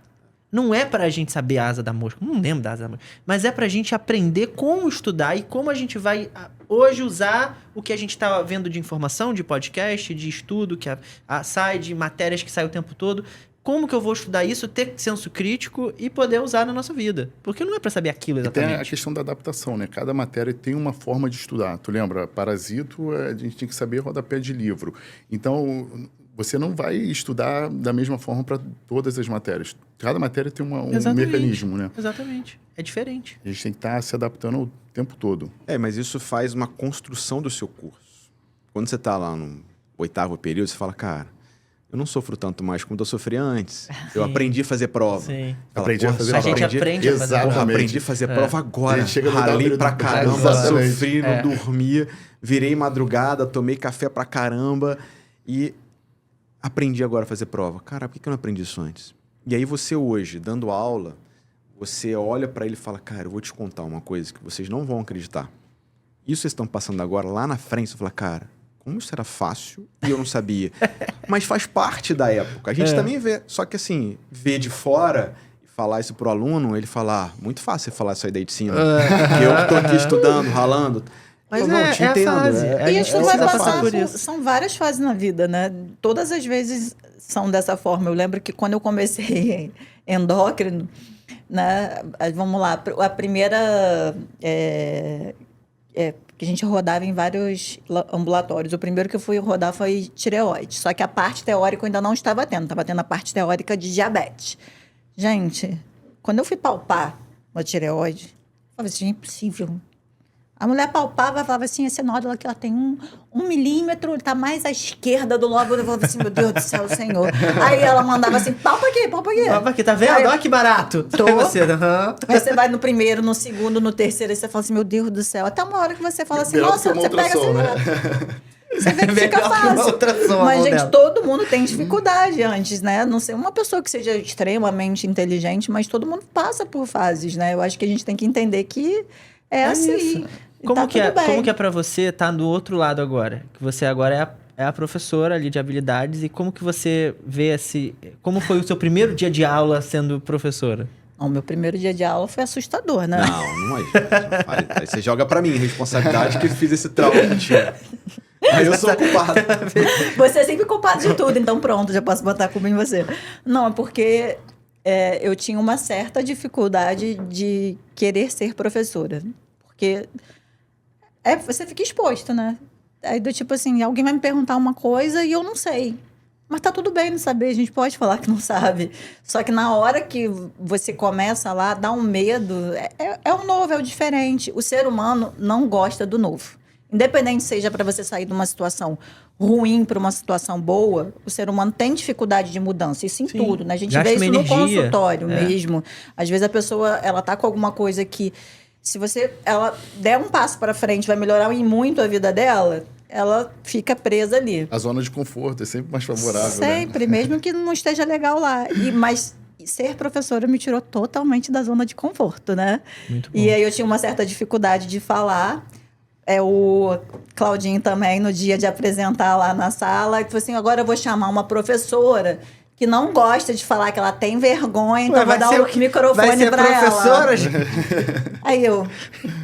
Não é pra gente saber a asa da mosca, não lembro da asa da mosca, mas é pra gente aprender como estudar e como a gente vai hoje usar o que a gente tá vendo de informação, de podcast, de estudo, que sai de matérias que saem o tempo todo. Como que eu vou estudar isso, ter senso crítico e poder usar na nossa vida? Porque não é pra saber aquilo E tem exatamente. a questão da adaptação, né? Cada matéria tem uma forma de estudar. Tu lembra? Parasito, a gente tem que saber rodapé de livro. Então, você não vai estudar da mesma forma para todas as matérias. Cada matéria tem um Exatamente. mecanismo, né? Exatamente. É diferente. A gente tem que estar se adaptando o tempo todo. Mas isso faz uma construção do seu curso. Quando você tá lá no 8º período, você fala, cara, eu não sofro tanto mais como eu sofria antes. Eu Sim. aprendi a fazer prova. Sim. Fala, Aprendi a porra, fazer só A gente aprendi- aprende a fazer Exatamente. Porra, aprendi a fazer prova agora. A gente chega no Ralei W pra do- caramba, Exatamente. sofri, não dormia, virei madrugada, tomei café pra caramba e aprendi agora a fazer prova. Cara, por que eu não aprendi isso antes? E aí você hoje, dando aula, você olha pra ele e fala, cara, eu vou te contar uma coisa que vocês não vão acreditar. Isso vocês estão passando agora, lá na frente, você fala, cara, como isso era fácil e eu não sabia. Mas faz parte da época. A gente também vê. Só que assim, ver de fora e falar isso pro aluno, ele falar, muito fácil você falar isso aí daí de cima. Eu que tô aqui estudando, ralando. Mas Eu não, te a entendo. fase. É- E a isso gente vai precisa passar por por... isso. São várias fases na vida, né? Todas as vezes são dessa forma. Eu lembro que quando eu comecei endócrino, né? Vamos lá, a primeira... que a gente rodava em vários ambulatórios. O primeiro que eu fui rodar foi tireoide. Só que a parte teórica eu ainda não estava tendo. Estava tendo a parte teórica de diabetes. Gente, quando eu fui palpar uma tireoide, eu falei assim, é impossível. A mulher palpava e falava assim, esse nódulo aqui, ela tem 1 milímetro, ele tá mais à esquerda do lóbulo. Eu falava assim, meu Deus do céu, Senhor. Aí ela mandava assim, palpa aqui, palpa aqui. Palpa aqui, tá vendo? Aí- Olha que barato. Tô. Aí você, aham. Aí você vai no primeiro, no segundo, no terceiro, aí você fala assim, meu Deus do céu. Até uma hora que você fala assim, Melhor nossa, do que uma você pega ultrassom, assim, você vê que Melhor fica que uma fácil. ultrassom, a Mas, mão gente, dela. todo mundo tem dificuldade antes, né? Não sei, uma pessoa que seja extremamente inteligente, mas todo mundo passa por fases, né? Eu acho que a gente tem que entender que é assim. isso. E Como, tá que é, tudo bem. como que é pra você estar do outro lado agora? Que você agora é a professora ali de habilidades e como que você vê esse... Como foi o seu primeiro dia de aula sendo professora? O meu primeiro dia de aula foi assustador, né? Não é. Aí você joga pra mim, responsabilidade que eu fiz esse trauma contigo. Aí eu sou o culpado. Você é sempre culpado de tudo, então pronto, já posso botar a culpa em você. Não, é porque eu tinha uma certa dificuldade de querer ser professora. Porque você fica exposto, né? Aí do tipo assim, alguém vai me perguntar uma coisa e eu não sei. Mas tá tudo bem não saber, a gente pode falar que não sabe. Só que na hora que você começa lá, dá um medo. É o novo, é o diferente. O ser humano não gosta do novo. Independente seja para você sair de uma situação ruim para uma situação boa, o ser humano tem dificuldade de mudança. Isso em Sim. tudo, né? A gente Gasta vê isso uma no energia. consultório mesmo. Às vezes a pessoa, ela tá com alguma coisa que, se ela der um passo para frente, vai melhorar em muito a vida dela, ela fica presa ali. A zona de conforto é sempre mais favorável, né? Sempre, mesmo que não esteja legal lá. Mas ser professora me tirou totalmente da zona de conforto, né? Muito bom. E aí eu tinha uma certa dificuldade de falar. O Claudinho também, no dia de apresentar lá na sala, ele falou assim, agora eu vou chamar uma professora que não gosta de falar, que ela tem vergonha, então eu vou dar o microfone pra professora, ela. gente. Aí eu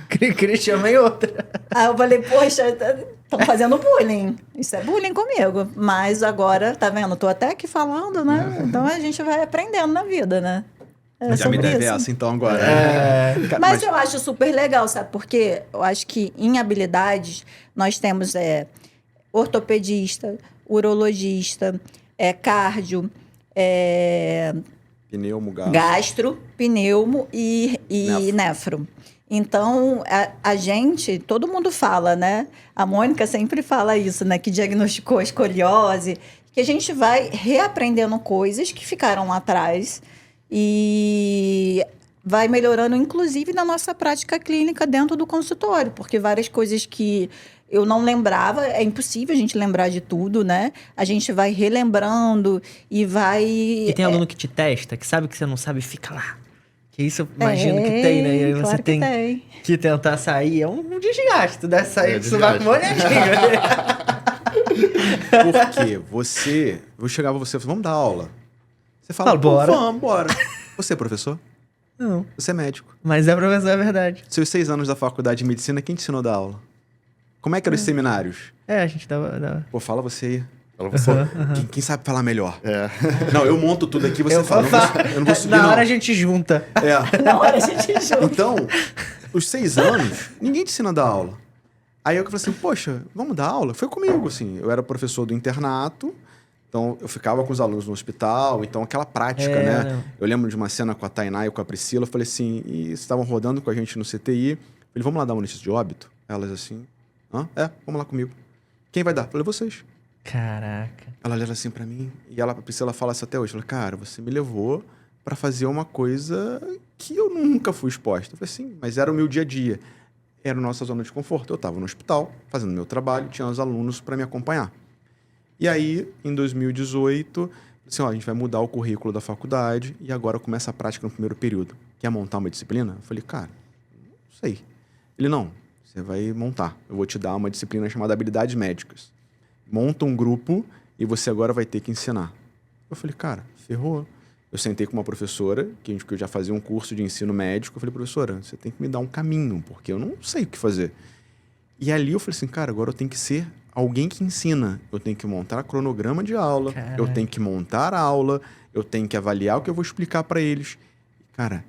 Cri-cri, chamei outra. Aí eu falei, poxa, estão fazendo bullying. Isso é bullying comigo. Mas agora, tá vendo? Tô até aqui falando, né? Então a gente vai aprendendo na vida, né? É Já me sobre deve isso. essa, então, agora. Mas eu acho super legal, sabe? Porque eu acho que em habilidades nós temos ortopedista, urologista, cardio, Pneumo, gasto. gastro, pneumo e nefro. Então, a gente, todo mundo fala, né? A Mônica sempre fala isso, né? Que diagnosticou a escoliose, que a gente vai reaprendendo coisas que ficaram lá atrás e vai melhorando, inclusive, na nossa prática clínica dentro do consultório, porque várias coisas que eu não lembrava, é impossível a gente lembrar de tudo, né? A gente vai relembrando e vai... E tem aluno que te testa, que sabe que você não sabe, fica lá. Que isso eu imagino que tem, né? E aí você claro tem que tentar sair. É um desgaste. Tu deve sair com sovaco molhadinho. Porque vou chegar pra você e falar, vamos dar aula. Você fala, Fala, bora. Vamos, bora. Você é professor? Não. Você é médico. Mas é professor, é verdade. Seus 6 anos da faculdade de medicina, quem te ensinou a dar aula? Como é que eram os seminários? A gente dava... Pô, fala você aí. Fala você. Quem sabe falar melhor? Não, eu monto tudo aqui, você Eu fala. falo. Eu não vou subir, Na não. hora a gente junta. Na hora a gente junta. Então, os 6 anos, ninguém te ensina a dar aula. Aí eu falei assim, poxa, vamos dar aula? Foi comigo, assim. Eu era professor do internato, então eu ficava com os alunos no hospital, então aquela prática, né? Não. Eu lembro de uma cena com a Tainá e com a Priscila, eu falei assim, e vocês estavam rodando com a gente no CTI, eu falei, vamos lá dar uma notícia de óbito? Elas assim, vamos lá comigo. Quem vai dar? Eu falei, vocês. Caraca. Ela olha assim pra mim e a Priscila fala isso até hoje. Ela, cara, você me levou pra fazer uma coisa que eu nunca fui exposta. Eu falei assim, mas era o meu dia a dia. Era a nossa zona de conforto. Eu tava no hospital, fazendo meu trabalho, tinha os alunos pra me acompanhar. E aí, em 2018, assim, a gente vai mudar o currículo da faculdade e agora começa a prática no primeiro período. Quer montar uma disciplina? Eu falei, cara, não sei. Ele, não, você vai montar. Eu vou te dar uma disciplina chamada Habilidades Médicas. Monta um grupo e você agora vai ter que ensinar. Eu falei, cara, ferrou. Eu sentei com uma professora, que eu já fazia um curso de ensino médico. Eu falei, professora, você tem que me dar um caminho, porque eu não sei o que fazer. E ali eu falei assim, cara, agora eu tenho que ser alguém que ensina. Eu tenho que montar cronograma de aula, Caraca. eu tenho que montar a aula, eu tenho que avaliar o que eu vou explicar para eles. Cara,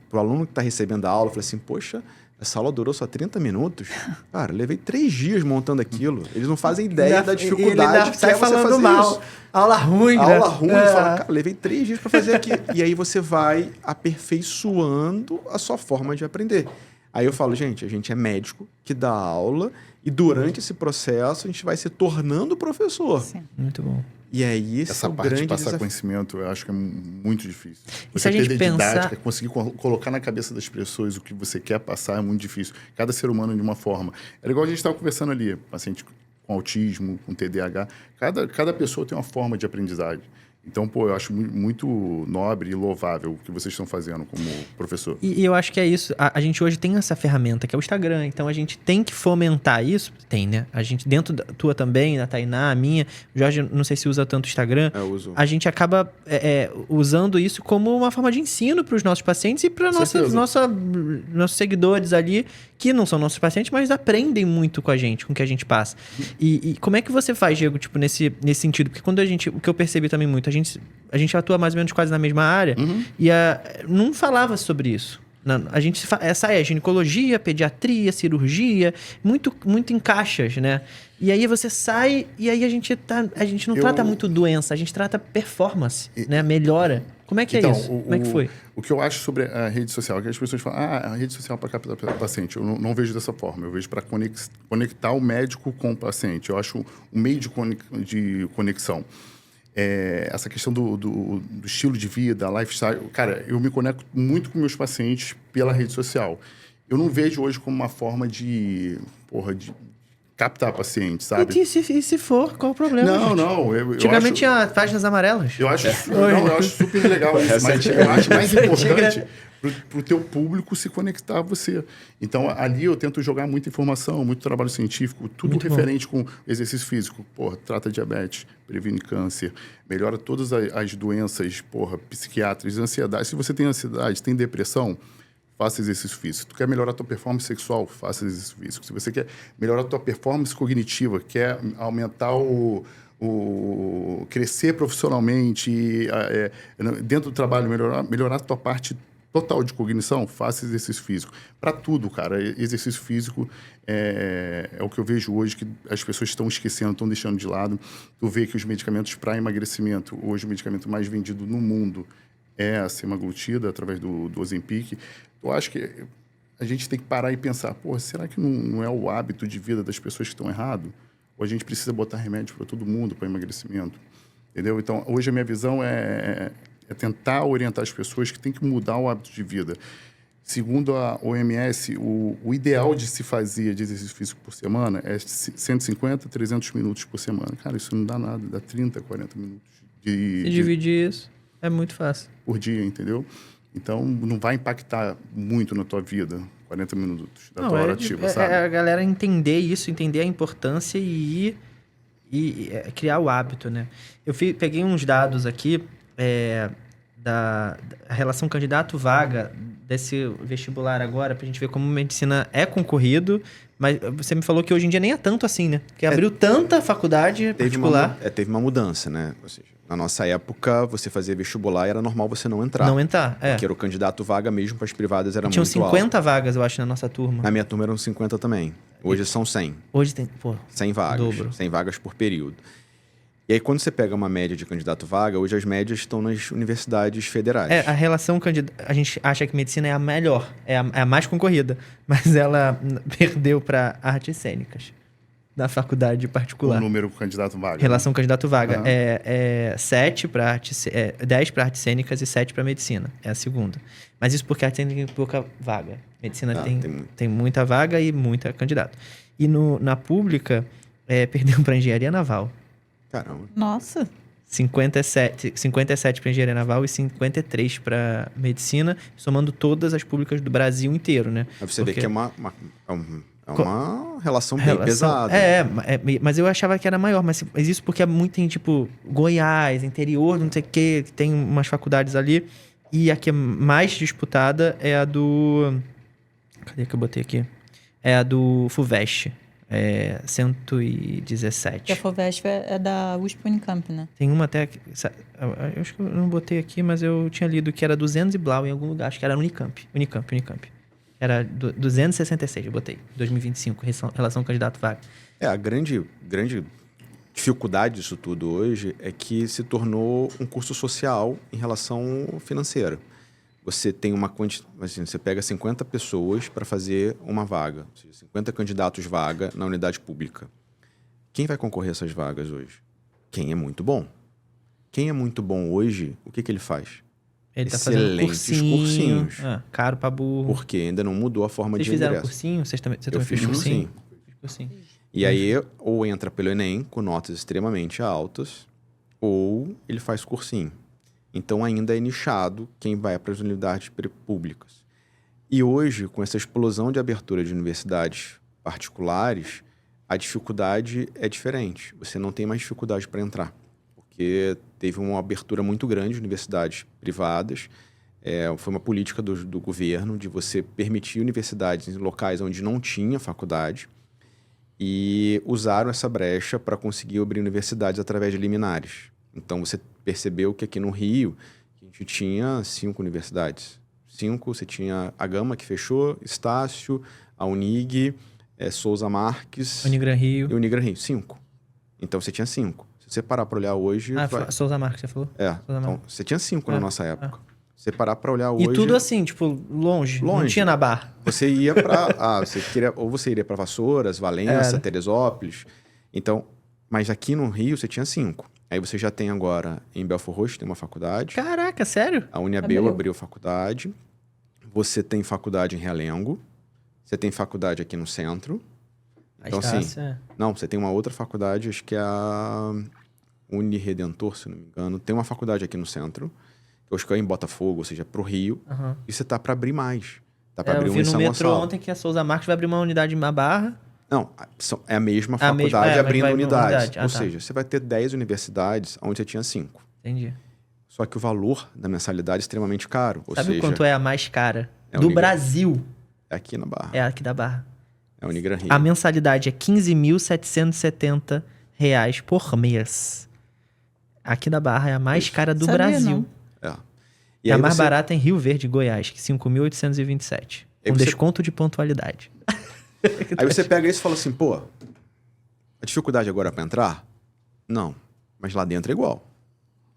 pro aluno que está recebendo a aula, eu falei assim, poxa, essa aula durou só 30 minutos. Cara, levei 3 dias montando aquilo. Eles não fazem ideia da dificuldade que sai é você falando fazer mal. isso. Aula ruim, né? Aula ruim. Fala, cara, levei 3 dias para fazer aquilo. E aí você vai aperfeiçoando a sua forma de aprender. Aí eu falo, gente, a gente é médico que dá aula e durante esse processo a gente vai se tornando professor. Sim. Muito bom. E aí esse Essa é o parte de grande passar desafio. conhecimento, eu acho que é muito difícil. E se a gente ter pensar- didática, conseguir colocar na cabeça das pessoas o que você quer passar é muito difícil. Cada ser humano de uma forma. Era igual a gente estava conversando ali, paciente com autismo, com TDAH. Cada pessoa tem uma forma de aprendizagem. Então, pô, eu acho muito nobre e louvável o que vocês estão fazendo como professor. E eu acho que é isso. A gente hoje tem essa ferramenta que é o Instagram. Então a gente tem que fomentar isso. Tem, né? A gente, dentro da tua também, da Tainá, a minha. O Jorge, não sei se usa tanto o Instagram. Eu uso. A gente acaba usando isso como uma forma de ensino para os nossos pacientes e para nossos seguidores ali, que não são nossos pacientes, mas aprendem muito com a gente, com o que a gente passa. E como é que você faz, Diego, tipo, nesse sentido? Porque quando o que eu percebi também muito, a gente atua mais ou menos quase na mesma área e não falava sobre isso. A gente essa é ginecologia, pediatria, cirurgia, muito em caixas, né? E aí você sai e aí a gente não trata muito doença, a gente trata performance, né? Melhora. Como é que é isso? Como é que foi? O que eu acho sobre a rede social, que as pessoas falam, a rede social é para captar o paciente. Eu não vejo dessa forma, eu vejo para conectar o médico com o paciente. Eu acho um meio de conexão. Essa questão do estilo de vida, lifestyle. Cara, eu me conecto muito com meus pacientes pela rede social. Eu não vejo hoje como uma forma de captar paciente, sabe? E se for, qual o problema? Não, gente? não. Antigamente tinha páginas amarelas. Eu acho super legal isso, mas eu acho mais importante para o teu público se conectar a você. Então, ali eu tento jogar muita informação, muito trabalho científico, tudo Muito referente com exercício físico. Trata diabetes, previne câncer, melhora todas as doenças, psiquiátricas, ansiedade. Se você tem ansiedade, tem depressão, faça exercício físico. Se tu quer melhorar a tua performance sexual, faça exercício físico. Se você quer melhorar a tua performance cognitiva, quer aumentar crescer profissionalmente, dentro do trabalho, melhorar a tua parte total de cognição, faça exercício físico. Para tudo, cara, exercício físico é o que eu vejo hoje, que as pessoas estão esquecendo, estão deixando de lado. Tu vê que os medicamentos para emagrecimento, hoje o medicamento mais vendido no mundo é a semaglutida, através do Ozempic. Eu acho que a gente tem que parar e pensar, pô, será que não é o hábito de vida das pessoas que estão errado? Ou a gente precisa botar remédio para todo mundo, para emagrecimento? Entendeu? Então, hoje a minha visão é tentar orientar as pessoas que têm que mudar o hábito de vida. Segundo a OMS, o ideal de se fazer de exercício físico por semana é 150, 300 minutos por semana. Cara, isso não dá nada, dá 30, 40 minutos. Se dividir isso, é muito fácil. Por dia, entendeu? Então, não vai impactar muito na tua vida, 40 minutos da tua hora ativa, sabe? É a galera entender isso, entender a importância e criar o hábito, né? Eu peguei uns dados aqui da relação candidato-vaga desse vestibular agora, pra gente ver como medicina é concorrido, mas você me falou que hoje em dia nem é tanto assim, né? Porque abriu tanta faculdade particular. Teve uma mudança, né? Ou seja, na nossa época, você fazia vestibular e era normal você não entrar. Não entrar, Porque era o candidato-vaga mesmo para as privadas, era Tinham muito 50 alto. vagas, eu acho, na nossa turma. Na minha turma eram 50 também. Hoje são 100. Hoje tem, 100 vagas. dobro. 100 vagas por período. E aí, quando você pega uma média de candidato-vaga, hoje as médias estão nas universidades federais. A relação a gente acha que medicina é a melhor, é a mais concorrida, mas ela perdeu para artes cênicas na faculdade particular. O número candidato-vaga. Relação candidato-vaga. Uhum. É 7 para artes, 10 para artes cênicas e 7 para medicina. É a segunda. Mas isso porque a arte cênica tem pouca vaga. Medicina tem muita vaga e muita candidato. E na pública, perdeu para engenharia naval. Caramba. Nossa. 57 para engenharia naval e 53 para medicina, somando todas as públicas do Brasil inteiro, né? Aí você vê que é uma relação bem pesada. Mas eu achava que era maior, mas isso porque é muito, tem tipo Goiás, interior, não sei o que tem umas faculdades ali, e a que é mais disputada é a do... Cadê que eu botei aqui? É a do FUVEST. 117. Que a FUVEST é da USP Unicamp, né? Tem uma até... Eu acho que eu não botei aqui, mas eu tinha lido que era 200 e blau em algum lugar. Acho que era Unicamp. Era 266, eu botei. 2025, relação candidato-vaga. A grande dificuldade disso tudo hoje é que se tornou um curso social em relação financeira. Você tem uma quantidade... Assim, você pega 50 pessoas para fazer uma vaga. Ou seja, 50 candidatos vaga na unidade pública. Quem vai concorrer a essas vagas hoje? Quem é muito bom. Quem é muito bom hoje, o que ele faz? Ele tá fazendo cursinhos. Caro pra burro. Porque ainda não mudou a forma de ingresso. Vocês fizeram cursinho? Você também fez cursinho? Cursinho. E aí, ou entra pelo Enem, com notas extremamente altas, ou ele faz cursinho. Então, ainda é nichado quem vai para as universidades públicas. E hoje, com essa explosão de abertura de universidades particulares, a dificuldade é diferente. Você não tem mais dificuldade para entrar, porque teve uma abertura muito grande de universidades privadas. Foi uma política do governo de você permitir universidades em locais onde não tinha faculdade e usaram essa brecha para conseguir abrir universidades através de liminares. Então, você percebeu que aqui no Rio, a gente tinha 5 universidades. 5, você tinha a Gama, que fechou, Estácio, a Unig, Souza Marques... Unigran Rio. E Unigran Rio, 5. Então, você tinha 5. Se você parar para olhar hoje... Souza Marques, você falou? Então, você tinha 5 na nossa época. Se você parar para olhar hoje... E tudo assim, tipo, longe. Não tinha na Barra. Você ia para... você iria para Vassouras, Valença, Teresópolis. Então, mas aqui no Rio, você tinha 5. Aí você já tem agora, em Belford Roxo, tem uma faculdade. Caraca, sério? A Uniabel abriu faculdade. Você tem faculdade em Realengo. Você tem faculdade aqui no centro. Então, não, você tem uma outra faculdade, acho que é a Uniredentor, se não me engano. Tem uma faculdade aqui no centro, que eu acho que é em Botafogo, ou seja, pro Rio. Uhum. E você tá para abrir mais. Tá para abrir uma em São Gonçalo. Eu vi no metrô ontem que a Souza Marques vai abrir uma unidade na Barra. Não, é a mesma faculdade abrindo unidades. Ou seja, você vai ter 10 universidades onde você tinha 5. Entendi. Só que o valor da mensalidade é extremamente caro. Sabe quanto é a mais cara? Do Brasil. É aqui na Barra. É aqui da Barra. É o Unigran Rio. A mensalidade é R$ 15.770 R$ por mês. Aqui da Barra é a mais cara do Sabia, Brasil. não. É. E a aí mais você- barata é em Rio Verde, Goiás, que 5.827. Aí Com você- desconto de pontualidade. Aí você pega isso e fala assim, pô, a dificuldade agora é pra entrar? Não. Mas lá dentro é igual.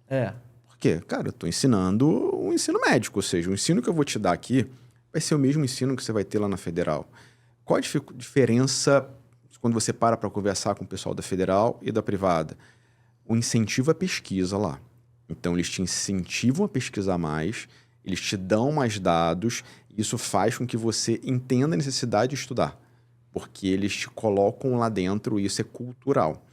É. Por quê? Cara, eu tô ensinando um ensino médico, ou seja, o ensino que eu vou te dar aqui vai ser o mesmo ensino que você vai ter lá na Federal. Qual a diferença quando você para conversar com o pessoal da Federal e da privada? O incentivo à pesquisa lá. Então, eles te incentivam a pesquisar mais, eles te dão mais dados, e isso faz com que você entenda a necessidade de estudar. Porque eles te colocam lá dentro e isso é cultural.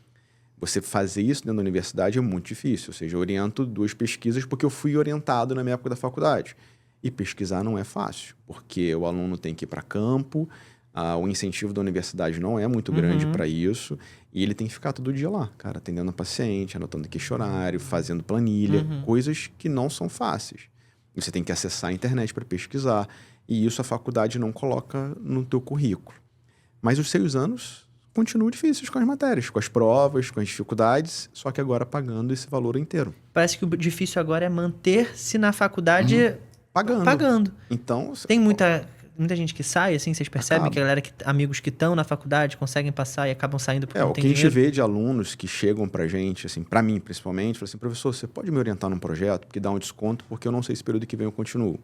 Você fazer isso dentro da universidade é muito difícil. Ou seja, eu oriento 2 pesquisas porque eu fui orientado na minha época da faculdade. E pesquisar não é fácil, porque o aluno tem que ir para campo, o incentivo da universidade não é muito grande para isso, e ele tem que ficar todo dia lá, cara, atendendo a paciente, anotando questionário, fazendo planilha, coisas que não são fáceis. Você tem que acessar a internet para pesquisar, e isso a faculdade não coloca no teu currículo. Mas os 6 anos continuam difíceis com as matérias, com as provas, com as dificuldades, só que agora pagando esse valor inteiro. Parece que o difícil agora é manter-se na faculdade pagando. Então, Tem muita gente que sai, assim, vocês percebem Acaba. que a galera, amigos que estão na faculdade, conseguem passar e acabam saindo porque não o tem que a gente dinheiro. vê de alunos que chegam pra gente, assim, pra mim principalmente, fala assim, professor, você pode me orientar num projeto, porque dá um desconto, porque eu não sei se período que vem eu continuo.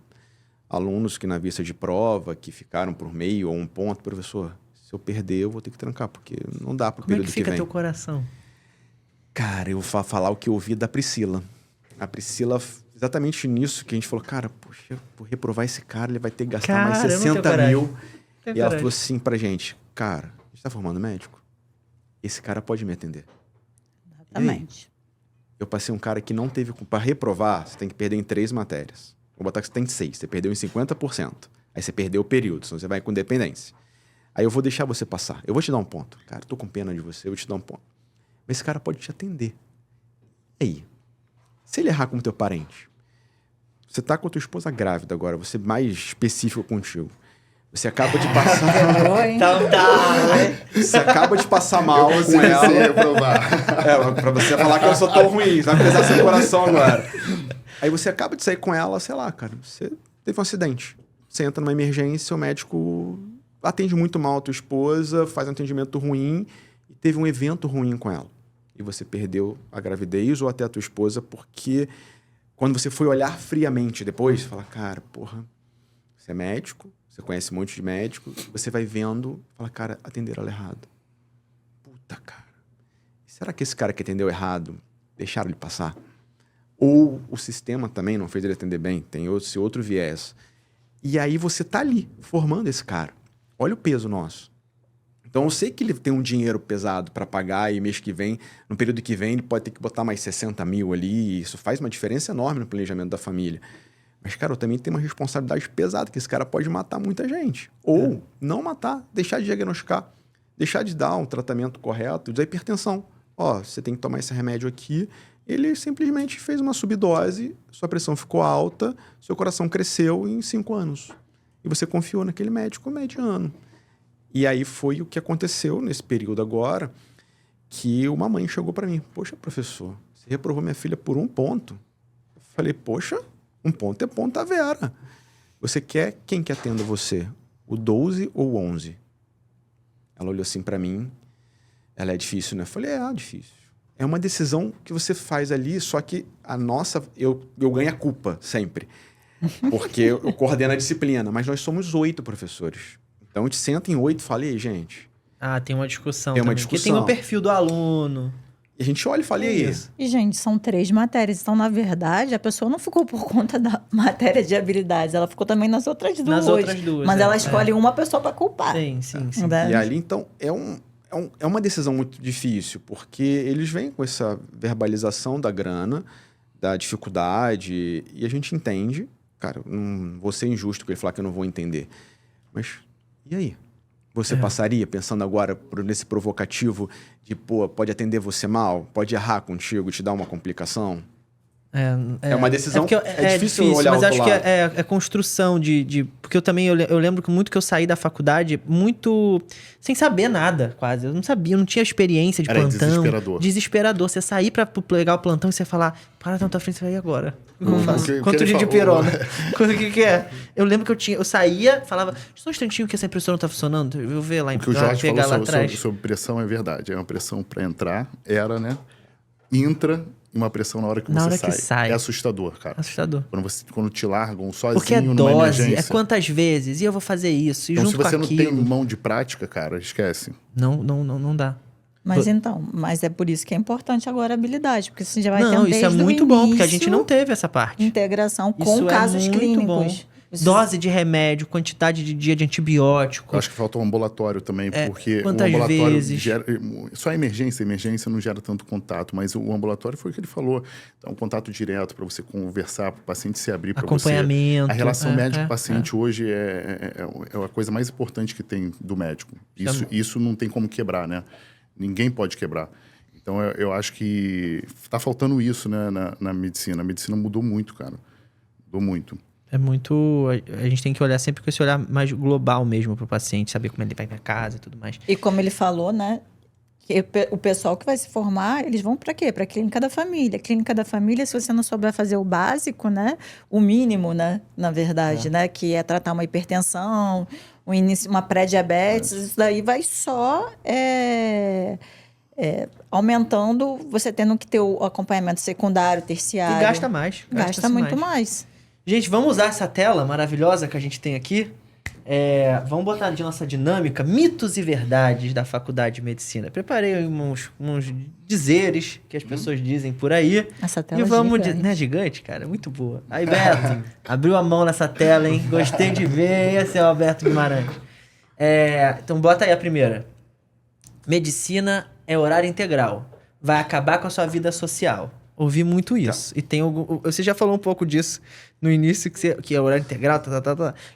Alunos que na vista de prova, que ficaram por meio ou um ponto, professor, se eu perder, eu vou ter que trancar, porque não dá pro Como é período que que fica vem. teu coração? Cara, eu vou falar o que eu ouvi da Priscila. A Priscila, exatamente nisso que a gente falou, cara, poxa, por reprovar esse cara, ele vai ter que gastar mais Cara, eu não tenho 60 coragem. mil. Tenho E ela coragem. falou assim pra gente, cara, a gente tá formando médico? Esse cara pode me atender. Exatamente. Eu passei um cara que não teve... Para reprovar, você tem que perder em 3 matérias. Vou botar que você tem 6, você perdeu em 50%. Aí você perdeu o período, senão você vai com dependência. Aí eu vou deixar você passar. Eu vou te dar um ponto. Cara, tô com pena de você, eu vou te dar um ponto. Mas esse cara pode te atender. E aí? Se ele errar como teu parente, você tá com a tua esposa grávida agora, você mais específico contigo. Você acaba de passar... Pegou, hein? Então tá, né? Você acaba de passar mal com Você ela. ia reprovar. Pra você falar que eu sou tão ruim, vai pesar seu coração agora. Aí você acaba de sair com ela, sei lá, cara, você teve um acidente. Você entra numa emergência, o médico atende muito mal a tua esposa, faz um atendimento ruim e teve um evento ruim com ela. E você perdeu a gravidez ou até a tua esposa porque quando você foi olhar friamente depois, você fala, cara, porra, você é médico, você conhece um monte de médico, você vai vendo, fala, cara, atenderam ela errado. Puta, cara. Será que esse cara que atendeu errado, deixaram ele passar? Ou o sistema também não fez ele atender bem? Tem esse outro viés. E aí você tá ali, formando esse cara. Olha o peso nosso. Então eu sei que ele tem um dinheiro pesado para pagar e mês que vem, no período que vem, ele pode ter que botar mais 60 mil ali. E isso faz uma diferença enorme no planejamento da família. Mas, cara, eu também tenho uma responsabilidade pesada, que esse cara pode matar muita gente. Ou não matar, deixar de diagnosticar, deixar de dar um tratamento correto da hipertensão. Ó, você tem que tomar esse remédio aqui. Ele simplesmente fez uma subdose, sua pressão ficou alta, seu coração cresceu em 5 anos. E você confiou naquele médico mediano. E aí foi o que aconteceu nesse período agora, que uma mãe chegou para mim. Poxa, professor, você reprovou minha filha por 1 ponto. Eu falei, poxa, 1 ponto é ponto a Vera. Você quer quem que atenda você? O 12 ou o 11? Ela olhou assim para mim. Ela é difícil, né? Eu falei, difícil. É uma decisão que você faz ali, só que a nossa... Eu ganho a culpa sempre. Porque eu coordeno a disciplina. Mas nós somos 8 professores. Então a gente senta em 8 e fala, e aí, gente? Ah, tem uma discussão Tem uma também. Porque tem discussão. o perfil do aluno. E a gente olha e fala, e aí? E, gente, são 3 matérias. Então, na verdade, a pessoa não ficou por conta da matéria de habilidades. Ela ficou também nas outras 2. Nas outras 2, Mas é, ela escolhe uma pessoa para culpar. Sim, sim, sim. Né? E ali, então, é uma decisão muito difícil, porque eles vêm com essa verbalização da grana, da dificuldade, e a gente entende. Cara, não vou ser injusto com ele falar que eu não vou entender. Mas, e aí? Você passaria, pensando agora nesse provocativo de, pô, pode atender você mal, pode errar contigo, te dar uma complicação? É uma decisão, porque é difícil olhar mas o acho outro que lado. é construção de... Porque eu lembro que muito que eu saí da faculdade muito sem saber nada, quase. Eu não sabia, eu não tinha experiência de Era plantão. desesperador. Desesperador. Você sair pra pegar o plantão e você falar, para na tua frente, você vai agora. O que eu faço? que Quanto ele dia de falou? pirona? O que é? Eu lembro que eu saía, falava, só um instantinho que essa impressora não tá funcionando. Eu vou ver lá, O que o Jorge pegar lá falou atrás. sobre pressão é verdade. É uma pressão para entrar, né? Entra e uma pressão na hora que Na você hora sai. que sai. É assustador, cara. Assustador. Quando te largam sozinho Porque é numa dose, emergência. é quantas vezes, e eu vou fazer isso, e Então, se junto com você não tem aquilo. mão de prática, cara, esquece. Não dá. Mas é por isso que é importante agora a habilidade, porque você já vai ter Não, isso é desde o muito bom, porque a gente início, não teve essa parte. integração com Isso casos é muito clínicos. bom. Dose de remédio, quantidade de dia de antibiótico. Eu acho que falta um ambulatório também, porque o quantas ambulatório vezes? gera... Só a emergência não gera tanto contato, mas o ambulatório foi o que ele falou. Então, um contato direto para você conversar, para o paciente se abrir para você. Acompanhamento. A relação médico-paciente hoje é a coisa mais importante que tem do médico. Isso não tem como quebrar, né? Ninguém pode quebrar. Então, eu acho que está faltando isso, né, na medicina. A medicina mudou muito, cara. Mudou muito. É muito... A gente tem que olhar sempre com esse olhar mais global mesmo pro paciente, saber como ele vai pra casa e tudo mais. E como ele falou, né? Que o pessoal que vai se formar, eles vão para quê? Para a clínica da família. Clínica da família, se você não souber fazer o básico, né? O mínimo, né? Na verdade, né? Que é tratar uma hipertensão, uma pré-diabetes, isso daí vai só aumentando, você tendo que ter o acompanhamento secundário, terciário. E gasta mais. Gasta muito mais. Gente, vamos usar essa tela maravilhosa que a gente tem aqui. Vamos botar de nossa dinâmica mitos e verdades da Faculdade de Medicina. Preparei uns dizeres que as pessoas dizem por aí. Essa tela e vamos gigante. Não é gigante, cara? Muito boa. Aí, Beto, abriu a mão nessa tela, hein? Gostei de ver. Esse é o Alberto Guimarães. Então, bota aí a primeira. Medicina é horário integral. Vai acabar com a sua vida social. Ouvi muito isso. E tem você já falou um pouco disso no início, que é horário integral,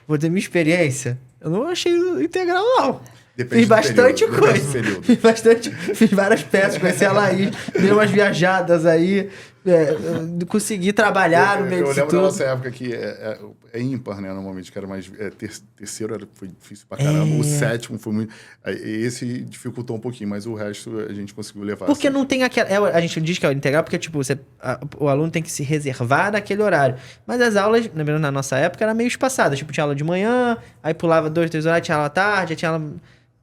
Vou dizer, minha experiência, eu não achei integral, não. Depende Fiz bastante do período, coisa. depende do período. Fiz várias peças, conheci a Laís, dei umas viajadas aí, consegui trabalhar no meio Eu disso lembro da tudo. nossa época que é ímpar, né? Normalmente, que era mais... terceiro foi difícil pra caramba. O sétimo foi muito... Esse dificultou um pouquinho, mas o resto a gente conseguiu levar. Porque assim. não tem aquela... a gente diz que é integral porque, tipo, o aluno tem que se reservar naquele horário. Mas as aulas, lembrando, na nossa época, era meio espaçada. Tipo, tinha aula de manhã, aí pulava 2, 3 horas, tinha aula à tarde, tinha aula...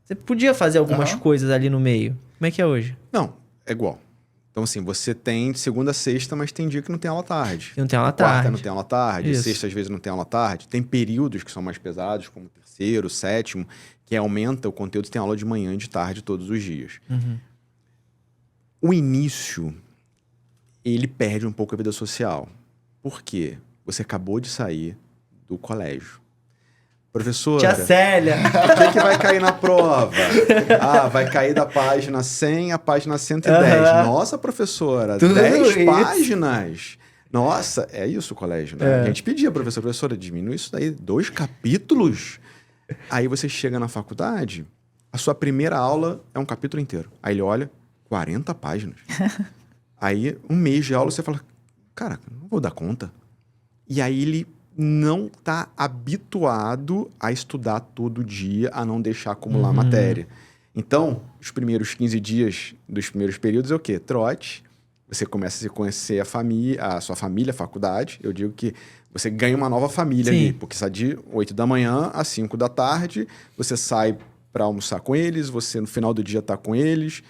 Você podia fazer algumas coisas ali no meio. Como é que é hoje? Não, é igual. Então, assim, você tem de segunda a sexta, mas tem dia que não tem aula à tarde. Não tem aula à Quarta tarde. não tem aula à tarde, Isso. sexta às vezes não tem aula à tarde. Tem períodos que são mais pesados, como o terceiro, o sétimo, que aumenta o conteúdo, tem aula de manhã e de tarde todos os dias. Uhum. O início, ele perde um pouco a vida social. Por quê? Você acabou de sair do colégio. Professora, Tia Célia. o que vai cair na prova? Vai cair da página 100 à página 110. Nossa, professora, Tudo 10 isso. páginas. Nossa, é isso o colégio, né? A gente pedia, professora, diminui isso daí, 2 capítulos. Aí você chega na faculdade, a sua primeira aula é um capítulo inteiro. Aí ele olha, 40 páginas. Aí, um mês de aula, você fala, cara, não vou dar conta. E aí ele não está habituado a estudar todo dia, a não deixar acumular matéria. Então, os primeiros 15 dias dos primeiros períodos é o quê? Trote. Você começa a se conhecer a sua família, a faculdade. Eu digo que você ganha uma nova família ali, porque sai de 8 da manhã às 5 da tarde, você sai para almoçar com eles, você no final do dia está com eles,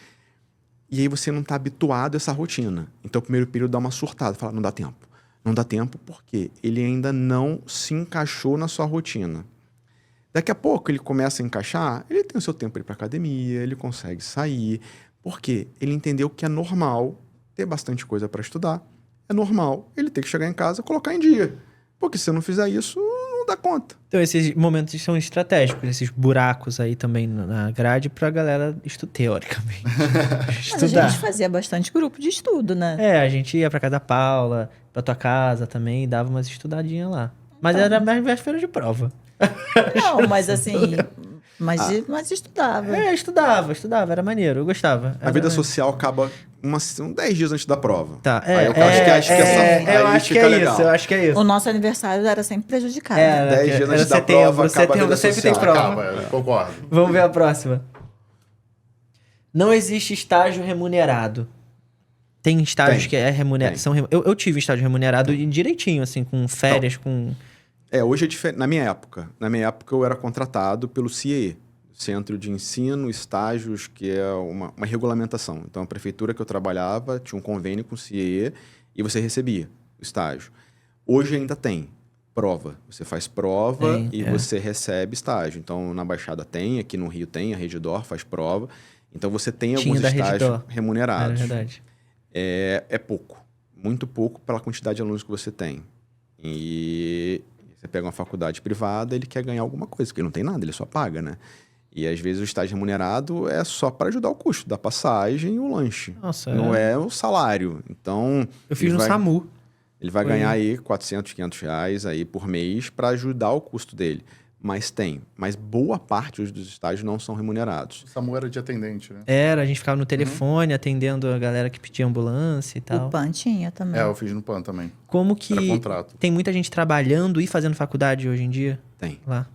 e aí você não está habituado a essa rotina. Então, o primeiro período dá uma surtada, fala, não dá tempo. Não dá tempo porque ele ainda não se encaixou na sua rotina. Daqui a pouco ele começa a encaixar, ele tem o seu tempo para ir para academia, ele consegue sair, porque ele entendeu que é normal ter bastante coisa para estudar, é normal ele ter que chegar em casa e colocar em dia. Porque se você não fizer isso, não dá conta. Então, esses momentos são estratégicos, esses buracos aí também na grade pra galera teoricamente Mas a estudar. gente fazia bastante grupo de estudo, né? A gente ia pra casa da Paula, pra tua casa também, e dava umas estudadinhas lá. Mas era mais véspera de prova. Não, mas assim, Mas estudava. Estudava, era maneiro, eu gostava. A vida social acaba uns 10 dias antes da prova. Tá, Aí eu acho que é isso, eu acho que é isso. O nosso aniversário era sempre prejudicado. 10 dias antes da prova, acaba a vida sempre tem social. prova. Eu concordo. Vamos ver a próxima. Não existe estágio remunerado. Tem estágios que é remunerado. Eu tive estágio remunerado direitinho, assim, com férias, com... Hoje é diferente. Na minha época eu era contratado pelo CIE, Centro de Ensino, Estágios, que é uma regulamentação. Então, a prefeitura que eu trabalhava tinha um convênio com o CIE e você recebia o estágio. Hoje ainda tem prova. Você faz prova você recebe estágio. Então, na Baixada tem, aqui no Rio tem, a Redditor faz prova. Então, você tem alguns estágios remunerados. É verdade. É pouco. Muito pouco pela quantidade de alunos que você tem. E você pega uma faculdade privada, ele quer ganhar alguma coisa, porque ele não tem nada, ele só paga, né? E às vezes o estágio remunerado é só para ajudar o custo da passagem e o lanche. Nossa, não é o salário. Então... Eu fiz no SAMU. Ele vai ganhar aí 400, 500 reais aí por mês para ajudar o custo dele. Mas boa parte dos estágios não são remunerados. O SAMU era de atendente, né? A gente ficava no telefone atendendo a galera que pedia ambulância e tal. O PAN tinha também. Eu fiz no PAN também. Como que era contrato. Tem muita gente trabalhando e fazendo faculdade hoje em dia? Tem. Lá.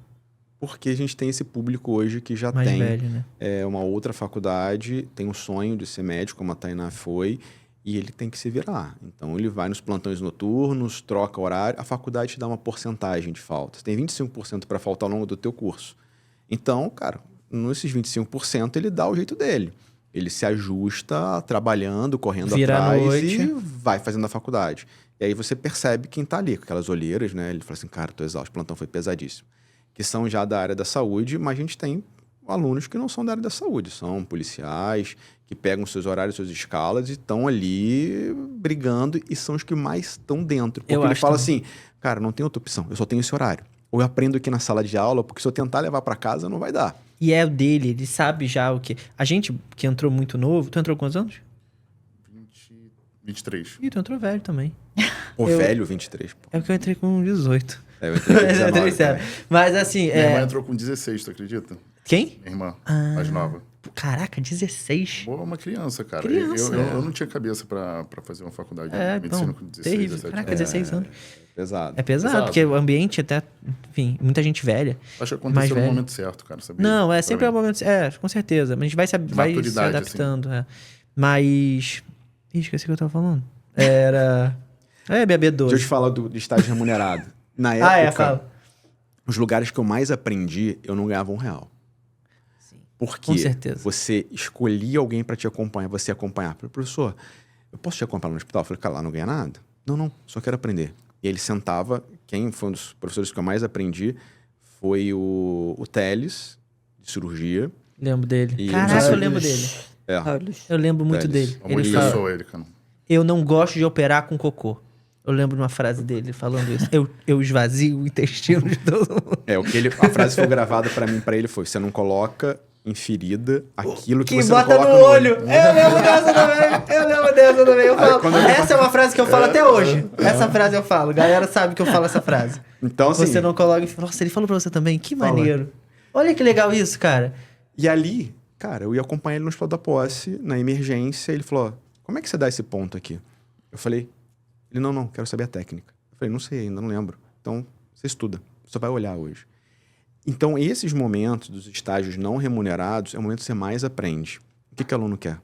Porque a gente tem esse público hoje que já Mais tem velho, né? Uma outra faculdade, tem um sonho de ser médico, como a Tainá foi, e ele tem que se virar. Então, ele vai nos plantões noturnos, troca horário, a faculdade te dá uma porcentagem de falta. Você tem 25% para falta ao longo do teu curso. Então, cara, nesses 25%, ele dá o jeito dele. Ele se ajusta trabalhando, correndo atrás e vai fazendo a faculdade. E aí você percebe quem tá ali, com aquelas olheiras, né? Ele fala assim, cara, tô exausto, o plantão foi pesadíssimo. Que são já da área da saúde, mas a gente tem alunos que não são da área da saúde, são policiais, que pegam seus horários, suas escalas e estão ali brigando e são os que mais estão dentro. Porque ele fala assim, cara, não tem outra opção, eu só tenho esse horário. Ou eu aprendo aqui na sala de aula, porque se eu tentar levar para casa, não vai dar. E é o dele, ele sabe já o que... A gente que entrou muito novo... Tu entrou com quantos anos? 23. Ih, tu entrou velho também. Velho, 23. Pô. É porque eu entrei com 18. Eu entrei com 19. Mas assim... Minha irmã entrou com 16, tu acredita? Quem? Minha irmã, mais nova. Caraca, 16. Boa, uma criança, cara. Criança. Eu não tinha cabeça pra fazer uma faculdade de medicina com 16, terrível. 17 Caraca, anos. 16 anos. Pesado. É pesado, porque o ambiente até... Enfim, muita gente velha. Acho que aconteceu no momento certo, cara, sabia? Não, sempre é o momento... com certeza. Mas a gente vai se adaptando. Assim. Mas... Ih, esqueci o que eu tava falando. Era... BB12. Deixa eu te falar do estágio remunerado. Na época, fala. Os lugares que eu mais aprendi, eu não ganhava R$1. Sim, porque com certeza. Você escolhia alguém para te acompanhar, você acompanhar. Falei, professor, eu posso te acompanhar no hospital? Eu falei, cara, lá não ganha nada. Não, só quero aprender. E ele sentava, quem foi um dos professores que eu mais aprendi foi o Teles, de cirurgia. Lembro dele. E Caraca, eu lembro dele. Eu lembro muito Teles. dele. Ele fala, ele, cara. eu não gosto de operar com cocô. Eu lembro de uma frase dele falando isso. Eu esvazio o intestino de todo mundo. A frase que foi gravada pra ele foi, você não coloca em ferida aquilo que você bota não coloca no olho. Eu lembro dessa também. Eu falo. Essa é uma frase que eu falo até hoje. Essa frase eu falo. A galera sabe que eu falo essa frase. Então, assim... Você não coloca... Nossa, ele falou pra você também. Que maneiro. Olha que legal isso, cara. E ali, cara, eu ia acompanhar ele no hospital da posse, na emergência. Ele falou, como é que você dá esse ponto aqui? Eu falei... Ele, não, quero saber a técnica. Eu falei, não sei ainda, não lembro. Então, você estuda, só vai olhar hoje. Então, esses momentos dos estágios não remunerados é o momento que você mais aprende. O que o aluno quer?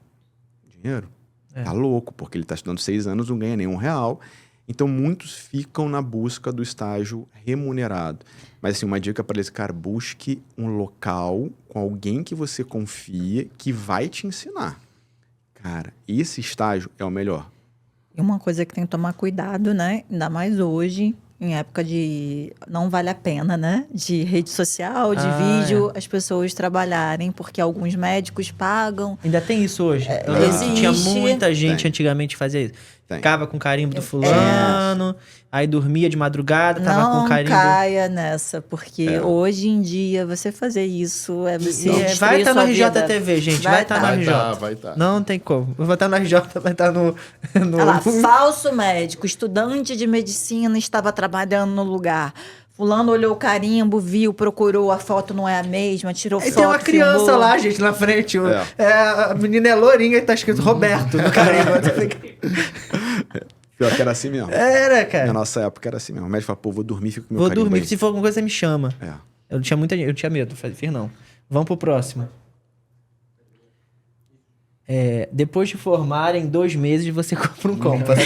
Dinheiro? Tá louco, porque ele tá estudando 6 anos, não ganha nenhum real. Então, muitos ficam na busca do estágio remunerado. Mas, assim, uma dica para eles, cara, busque um local com alguém que você confia, que vai te ensinar. Cara, esse estágio é o melhor. E uma coisa que tem que tomar cuidado, né? Ainda mais hoje, em época de... Não vale a pena, né? De rede social, de vídeo, as pessoas trabalharem, porque alguns médicos pagam. Ainda tem isso hoje. Existe. Tinha muita gente antigamente que fazia isso. Ficava com o carimbo do fulano, aí dormia de madrugada, tava com o carimbo... Não caia nessa, porque hoje em dia você fazer isso você vai estar no RJTV, gente. Vai estar no RJ. Vai estar. Não tem como. Vai estar no RJ, vai estar no... Olha lá, falso médico, estudante de medicina, estava trabalhando no lugar. Fulano olhou o carimbo, viu, procurou, a foto não é a mesma, tirou Aí foto, tem uma criança filmou. lá, gente, na frente. É. A menina é lourinha e tá escrito Roberto no carimbo. Pior que era assim mesmo. Era, cara. Na nossa época era assim mesmo. O médico fala, pô, vou dormir, fico com meu Vou carimbo dormir, aí. se for alguma coisa, você me chama. É. Eu tinha medo, fiz não. Vamos pro próximo. Depois de formar, em 2 meses, você compra um Compass.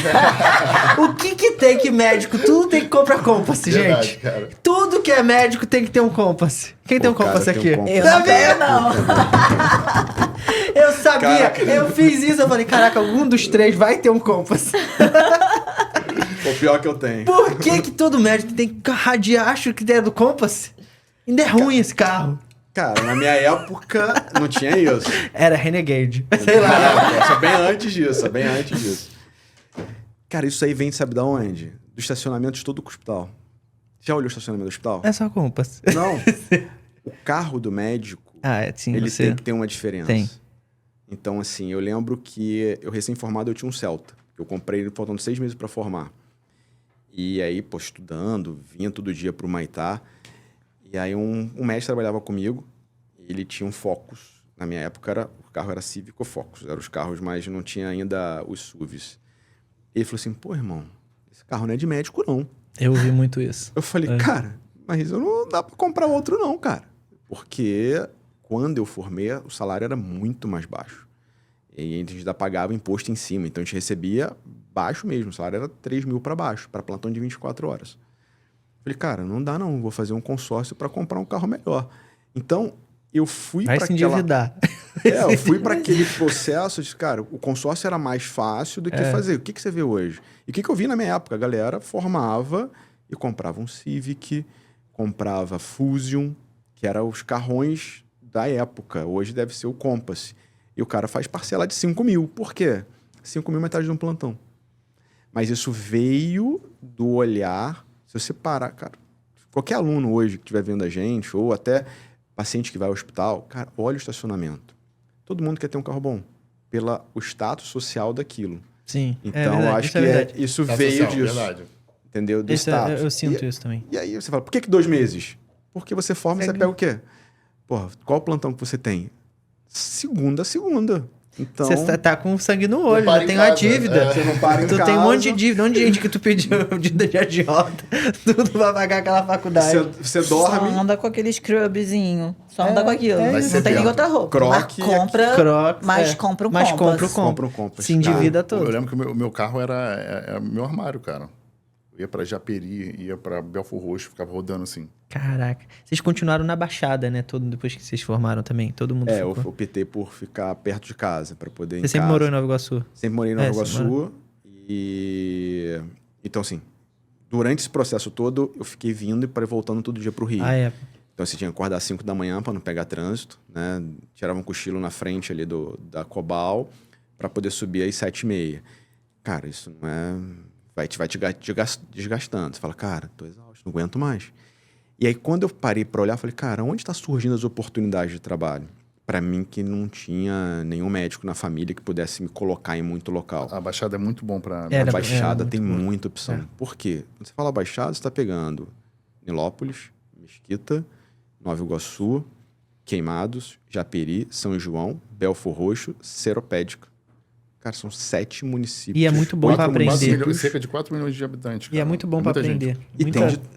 O que tem que médico? Tudo tem que comprar Compass, Verdade, gente. cara. Tudo que é médico tem que ter um Compass. Quem tem um cara, Compass tem aqui? um Compass. Eu Tá não tenho, vendo? não. Eu sabia, Caraca. eu fiz isso, eu falei, caraca, algum dos 3 vai ter um Compass. O pior que eu tenho. Por que todo médico tem carro de acho que é do Compass? Ainda é ruim esse carro. Cara, na minha época não tinha isso. Era Renegade. Sei lá. Só bem antes disso, bem antes disso. Cara, isso aí vem, sabe da onde? Do estacionamento de todo o hospital. Já olhou o estacionamento do hospital? É só Compass. Não. O carro do médico, Sim, ele você... tem que ter uma diferença. Tem. Então, assim, eu lembro que eu recém-formado eu tinha um Celta. Eu comprei ele faltando 6 meses para formar. E aí, pô, estudando, vinha todo dia pro Maitá. E aí um mestre trabalhava comigo, ele tinha um Focus. Na minha época, o carro era Civic ou Focus. Eram os carros, mas não tinha ainda os SUVs. Ele falou assim, pô, irmão, esse carro não é de médico, não. Eu ouvi muito isso. Eu falei, cara, mas eu não dá pra comprar outro não, cara. Porque quando eu formei, o salário era muito mais baixo. E a gente ainda pagava imposto em cima. Então a gente recebia baixo mesmo. O salário era 3 mil para baixo, para plantão de 24 horas. Falei, cara, não dá não. Vou fazer um consórcio para comprar um carro melhor. Então eu fui para Vai se aquela... endividar. eu fui para aquele processo de, cara, o consórcio era mais fácil do que fazer. O que você vê hoje? E o que eu vi na minha época? A galera formava e comprava um Civic, comprava Fusion, que eram os carrões da época. Hoje deve ser o Compass. E o cara faz parcela de 5 mil. Por quê? 5 mil metade de um plantão. Mas isso veio do olhar... Se você parar, cara... Qualquer aluno hoje que estiver vendo a gente, ou até paciente que vai ao hospital, cara, olha o estacionamento. Todo mundo quer ter um carro bom. Pelo status social daquilo. Sim. Então, verdade, acho isso é que verdade. isso Tá veio social, disso. verdade. Entendeu? Do Isso é- status. eu sinto isso também. E aí você fala, por que 2 meses? Porque você forma e você Segue. pega o quê? Porra, qual o plantão que você tem? Segunda a segunda. Então, Você tá com sangue no olho, para já em tem uma casa, dívida. você não para em Tu casa. tem um monte de dívida, um monte de gente que tu pediu dívida de agiota. Tudo pra pagar aquela faculdade. Você Só dorme, anda com aquele scrubzinho. Só anda com aquilo. Mas Não tem nem outra roupa. Croque, Mas compra, Crocs, mas compra um mas Compass. compra o compra um Compass. Se endivida Eu todo. lembro que o meu carro era meu armário, cara. Eu ia pra Japeri, ia pra Belford Roxo, ficava rodando assim. Caraca. Vocês continuaram na Baixada, né? Depois que vocês formaram também. Todo mundo eu ficou. optei por ficar perto de casa, para poder ir em Você sempre casa. morou em Nova Iguaçu? Sempre morei em Nova você Iguaçu. E... Então, assim, durante esse processo todo, eu fiquei vindo e voltando todo dia pro Rio. Ah, é. Então, você tinha que acordar às 5 da manhã para não pegar trânsito, né? Tirava um cochilo na frente ali da Cobal para poder subir às 7h30. Cara, isso não é... Vai te desgastando. Você fala, cara, tô exausto, não aguento mais. E aí, quando eu parei para olhar, falei, cara, onde está surgindo as oportunidades de trabalho? Para mim, que não tinha nenhum médico na família que pudesse me colocar em muito local. A Baixada é muito bom pra... Era- A Baixada muito tem bom. muita opção. É. Por quê? Quando você fala Baixada, você está pegando Nilópolis, Mesquita, Nova Iguaçu, Queimados, Japeri, São João, Belford Roxo, Seropédica. Cara, são 7 municípios. E é muito bom pra 8 aprender. municípios. Cerca de 4 milhões de habitantes, E é cara. muito bom pra muita gente. aprender. E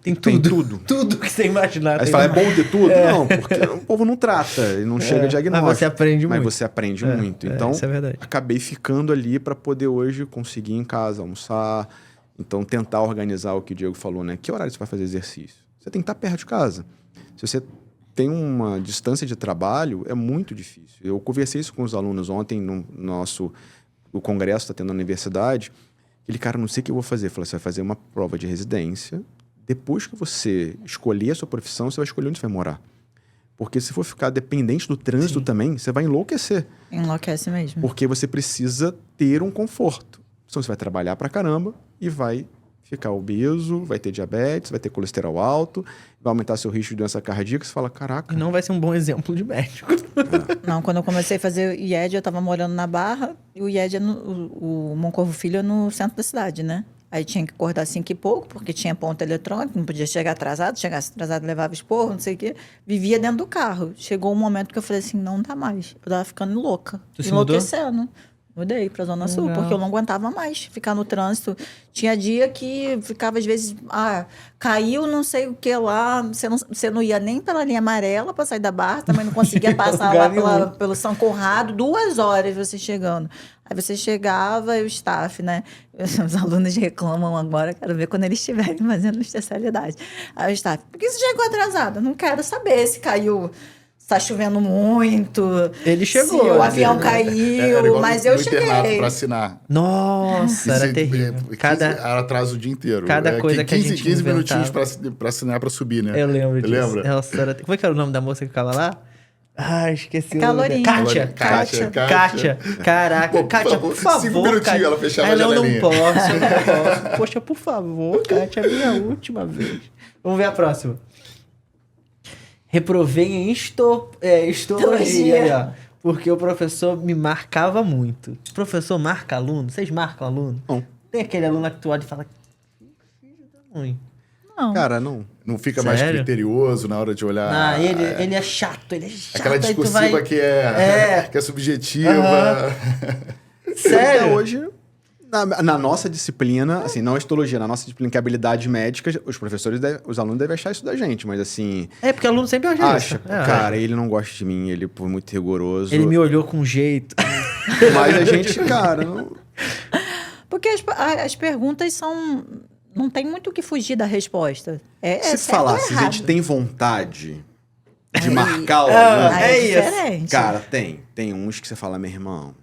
tem tem tudo. tudo. Tudo que você imaginar. Aí tem você fala, é lá. bom de tudo? Não, porque o povo não trata, e não chega diagnóstico. Mas você aprende Mas muito. você aprende muito. Então, isso é verdade. acabei ficando ali para poder hoje conseguir ir em casa, almoçar. Então, tentar organizar o que o Diego falou, né? Que horário você vai fazer exercício? Você tem que estar perto de casa. Se você tem uma distância de trabalho, é muito difícil. Eu conversei isso com os alunos ontem no nosso... O congresso está tendo na universidade. Ele, cara, não sei o que eu vou fazer. Falei, você vai fazer uma prova de residência. Depois que você escolher a sua profissão, você vai escolher onde você vai morar. Porque se for ficar dependente do trânsito também, você vai enlouquecer. Enlouquece mesmo. Porque você precisa ter um conforto. Senão você vai trabalhar pra caramba e vai ficar obeso, vai ter diabetes, vai ter colesterol alto, vai aumentar seu risco de doença cardíaca. Você fala, caraca. E não vai ser um bom exemplo de médico. Não, quando eu comecei a fazer o IED, eu tava morando na Barra, e o IED é o Moncorvo Filho é no centro da cidade, né? Aí tinha que acordar 5 e pouco, porque tinha ponto eletrônico, não podia chegar atrasado. Chegasse atrasado, levava esporro, não sei o quê. Vivia dentro do carro. Chegou um momento que eu falei assim, não dá mais. Eu tava ficando louca. Tu se mudou? Enlouquecendo. Mudei pra Zona Sul, Legal. porque eu não aguentava mais ficar no trânsito. Tinha dia que ficava, às vezes, caiu não sei o que lá, você não ia nem pela linha amarela para sair da Barra, também não conseguia passar lá Lugar nenhum. pelo São Conrado, 2 horas você chegando. Aí você chegava e o staff, né? Os alunos reclamam agora, quero ver quando eles estiverem fazendo especialidade. Aí o staff, por que você chegou atrasado? Não quero saber se caiu... Está chovendo muito. Ele chegou. Se o né? avião Era caiu, igual mas no eu internato cheguei. para assinar. Nossa, era terrível. Era atraso o dia inteiro. cada coisa que a gente 15 minutinhos inventava. para assinar para subir, né? Eu lembro disso. Lembra? Nossa, como é que era o nome da moça que ficava lá? Ah, esqueci. Aquela o nome dela. lourinha. Kátia. Kátia. Caraca. Pô, Kátia, por favor. 5 minutinhos, Kátia. ela fechava a Eu não janelinha. posso, eu não posso. Poxa, por favor, Kátia, é a minha última vez. Vamos ver a próxima. Reprovei em histologia, aí, ó, porque o professor me marcava muito. O professor marca aluno? Vocês marcam aluno? Não. Tem aquele aluno lá que tu olha e fala... Filho da mãe. Não. Cara, não. Não fica mais Sério? criterioso na hora de olhar. Ah, ele é chato, ele é chato. Aquela aí tu discursiva vai... que é subjetiva. Sério? Até hoje, na nossa disciplina, assim, não histologia, na nossa disciplina que é habilidade médica, os professores, os alunos devem achar isso da gente, mas assim... É, porque aluno sempre acha isso. É. Cara, ele não gosta de mim, ele foi muito rigoroso. Ele me olhou com jeito. Mas a gente, cara, não... Porque as perguntas são... Não tem muito o que fugir da resposta. Se certo falar, ou se a errado. gente tem vontade de marcar o Ah, aluno, Aí é é isso. diferente. cara, tem uns que você fala, meu irmão,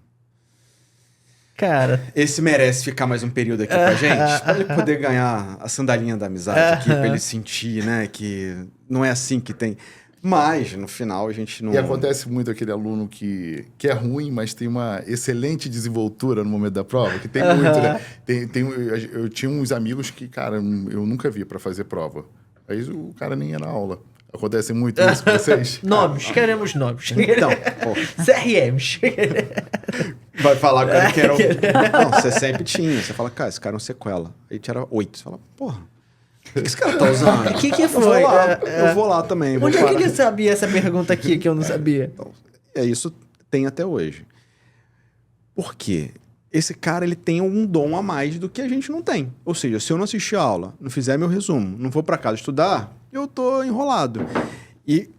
Cara, esse merece ficar mais um período aqui com a gente, pra ele poder ganhar a sandalinha da amizade aqui, pra ele sentir, né, que não é assim que tem. Mas, no final, a gente não... E acontece muito aquele aluno que é ruim, mas tem uma excelente desenvoltura no momento da prova, que tem muito, né? Eu tinha uns amigos que, cara, eu nunca vi para fazer prova. Aí o cara nem ia na aula. Acontece muito isso com vocês? nomes, queremos nomes. Então, pô, CRMs. vai falar que era Não, você sempre tinha. Você fala, cara, esse cara é um sequela. Aí tira 8. Você fala, porra, o que esse cara tá usando? O que Eu vou foi? lá, eu vou lá também. vou Onde é que parar. ele sabia essa pergunta aqui que eu não sabia? Então, isso tem até hoje. Por quê? Esse cara, ele tem um dom a mais do que a gente não tem. Ou seja, se eu não assistir a aula, não fizer meu resumo, não vou para casa estudar, eu tô enrolado. E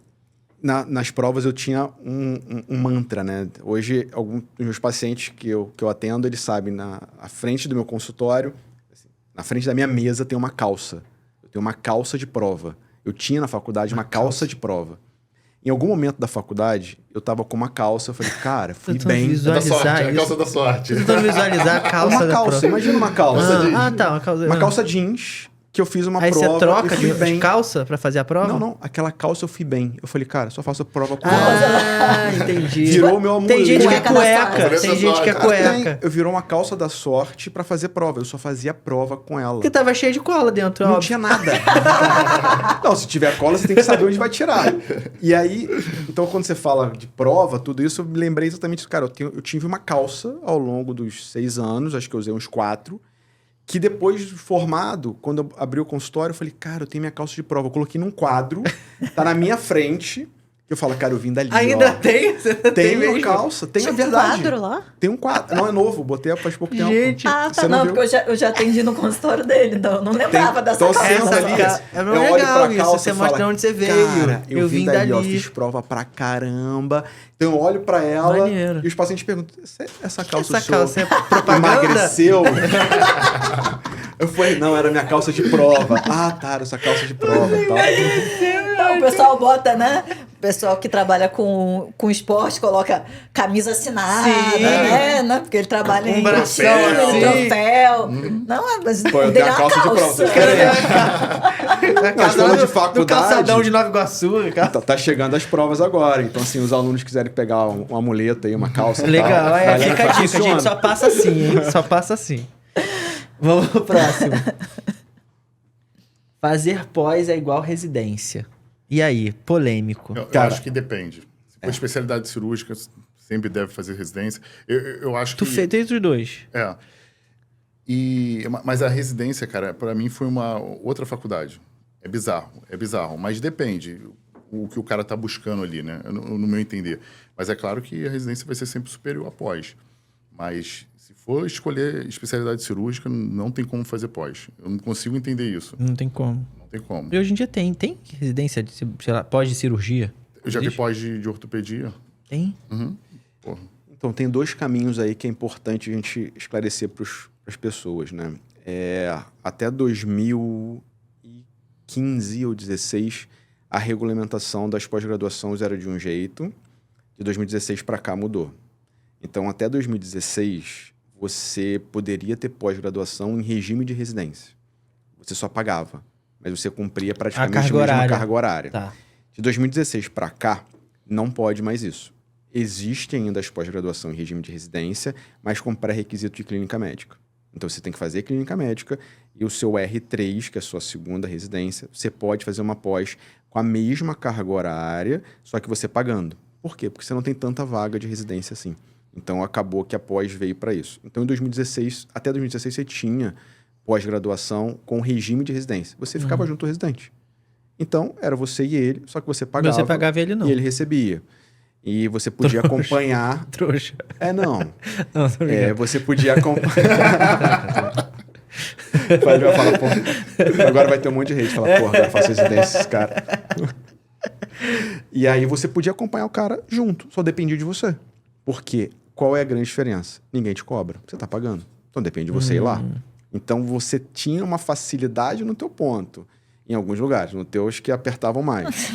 nas provas eu tinha um mantra, né? Hoje, alguns dos meus pacientes que eu atendo, eles sabem, na frente do meu consultório, assim, na frente da minha mesa tem uma calça. Eu tenho uma calça de prova. Eu tinha na faculdade uma calça de prova. Em algum momento da faculdade, eu tava com uma calça, eu falei, cara, fui Tô bem. visualizando. Da sorte, Visualizar a calça da sorte. Tentando visualizar a calça Uma da calça, prova. imagina uma calça. Tá, uma calça. Uma calça jeans, que eu fiz uma Aí prova você troca e fui de bem. calça pra fazer a prova? Não, aquela calça eu fui bem. Eu falei, cara, só faço a prova com Ah, entendi. Virou meu amuleto. Tem gente que é Cueca da cueca. sorte. Tem gente que é cueca. Eu virou uma calça da sorte pra fazer prova. Eu só fazia prova com ela. Porque tava cheio de cola dentro, Não óbvio. tinha nada. Não, se tiver cola, você tem que saber onde vai tirar. E aí, então quando você fala de prova, tudo isso, eu me lembrei exatamente disso. Cara, eu tive uma calça ao longo dos 6 anos, acho que eu usei uns 4, que depois de formado, quando eu abri o consultório, eu falei, cara, eu tenho minha calça de prova. Eu coloquei num quadro, tá na minha frente, que eu falo, cara, eu vim dali, Ainda ó. tem? Você tem Tem mesmo? uma calça, tem, é Tinha um verdade. quadro lá? Tem um quadro. Não, é novo, botei faz pouco tempo. Gente, Ah, Você tá. não Não, viu? porque eu já atendi no consultório dele, então eu não lembrava dessa então, calça. senta ali, É eu olho legal pra isso, calça você e mostra fala, onde você veio. Cara, eu vim dali, ó, fiz prova pra caramba. Então eu olho pra ela Maneiro. e os pacientes perguntam, essa calça Essa sua calça é propaganda? emagreceu? Eu falei, não, era minha calça de prova. Ah, tá, era essa calça de prova. Tá. Não, o pessoal bota, né? O pessoal que trabalha com esporte coloca camisa assinada, Sim. né? Porque ele trabalha Um em bração time, assim. troféu. Não, mas Pô, eu dele tenho é a uma calça de prova. calça. Vocês querem? Mas falando de Do faculdade- calçadão de Nova Iguaçu, cara. Tá chegando as provas agora. Então, assim, os alunos quiserem pegar uma muleta aí, uma calça e Legal, tal, é, fica a dica, funciona. gente, só passa assim, hein? Só passa assim. Vamos pro próximo. Fazer pós é igual residência. E aí, polêmico. Eu Cara, acho que depende. Se for especialidade cirúrgica, sempre deve fazer residência. Eu acho Tu que... fez os dois. É. Mas a residência, cara, para mim foi uma outra faculdade. É bizarro. Mas depende o que o cara tá buscando ali, né? No meu entender. Mas é claro que a residência vai ser sempre superior à pós. Mas se for escolher especialidade cirúrgica, não tem como fazer pós. Eu não consigo entender isso. Não tem como. Não tem como. E hoje em dia tem residência de, sei lá, pós de cirurgia? Eu já vi Existe? pós de ortopedia. Tem? Uhum. Porra. Então, tem dois caminhos aí que é importante a gente esclarecer para as pessoas, né? Até 2015 ou 2016, a regulamentação das pós-graduações era de um jeito, de 2016 para cá mudou. Então, até 2016, você poderia ter pós-graduação em regime de residência. Você só pagava, mas você cumpria praticamente a mesma carga horária. Tá. De 2016 para cá, não pode mais isso. Existe ainda as pós-graduação em regime de residência, mas com pré-requisito de clínica médica. Então, você tem que fazer clínica médica e o seu R3, que é a sua segunda residência, você pode fazer uma pós com a mesma carga horária, só que você pagando. Por quê? Porque você não tem tanta vaga de residência assim. Então, acabou que a pós veio para isso. Então, em 2016, até 2016, você tinha pós-graduação com regime de residência. Você ficava junto ao residente. Então, era você e ele, só que você pagava. Você pagava ele não. E ele recebia. E você podia acompanhar... Trouxa. Não. Não, tô brincando. Você podia acompanhar... Vai falar, porra. Agora vai ter um monte de gente falar, porra, agora eu faço residência esses caras. E aí você podia acompanhar o cara junto, só dependia de você. Porque qual é a grande diferença? Ninguém te cobra, você tá pagando. Então depende de você ir lá. Então você tinha uma facilidade no teu ponto. Em alguns lugares, no teu acho que apertavam mais.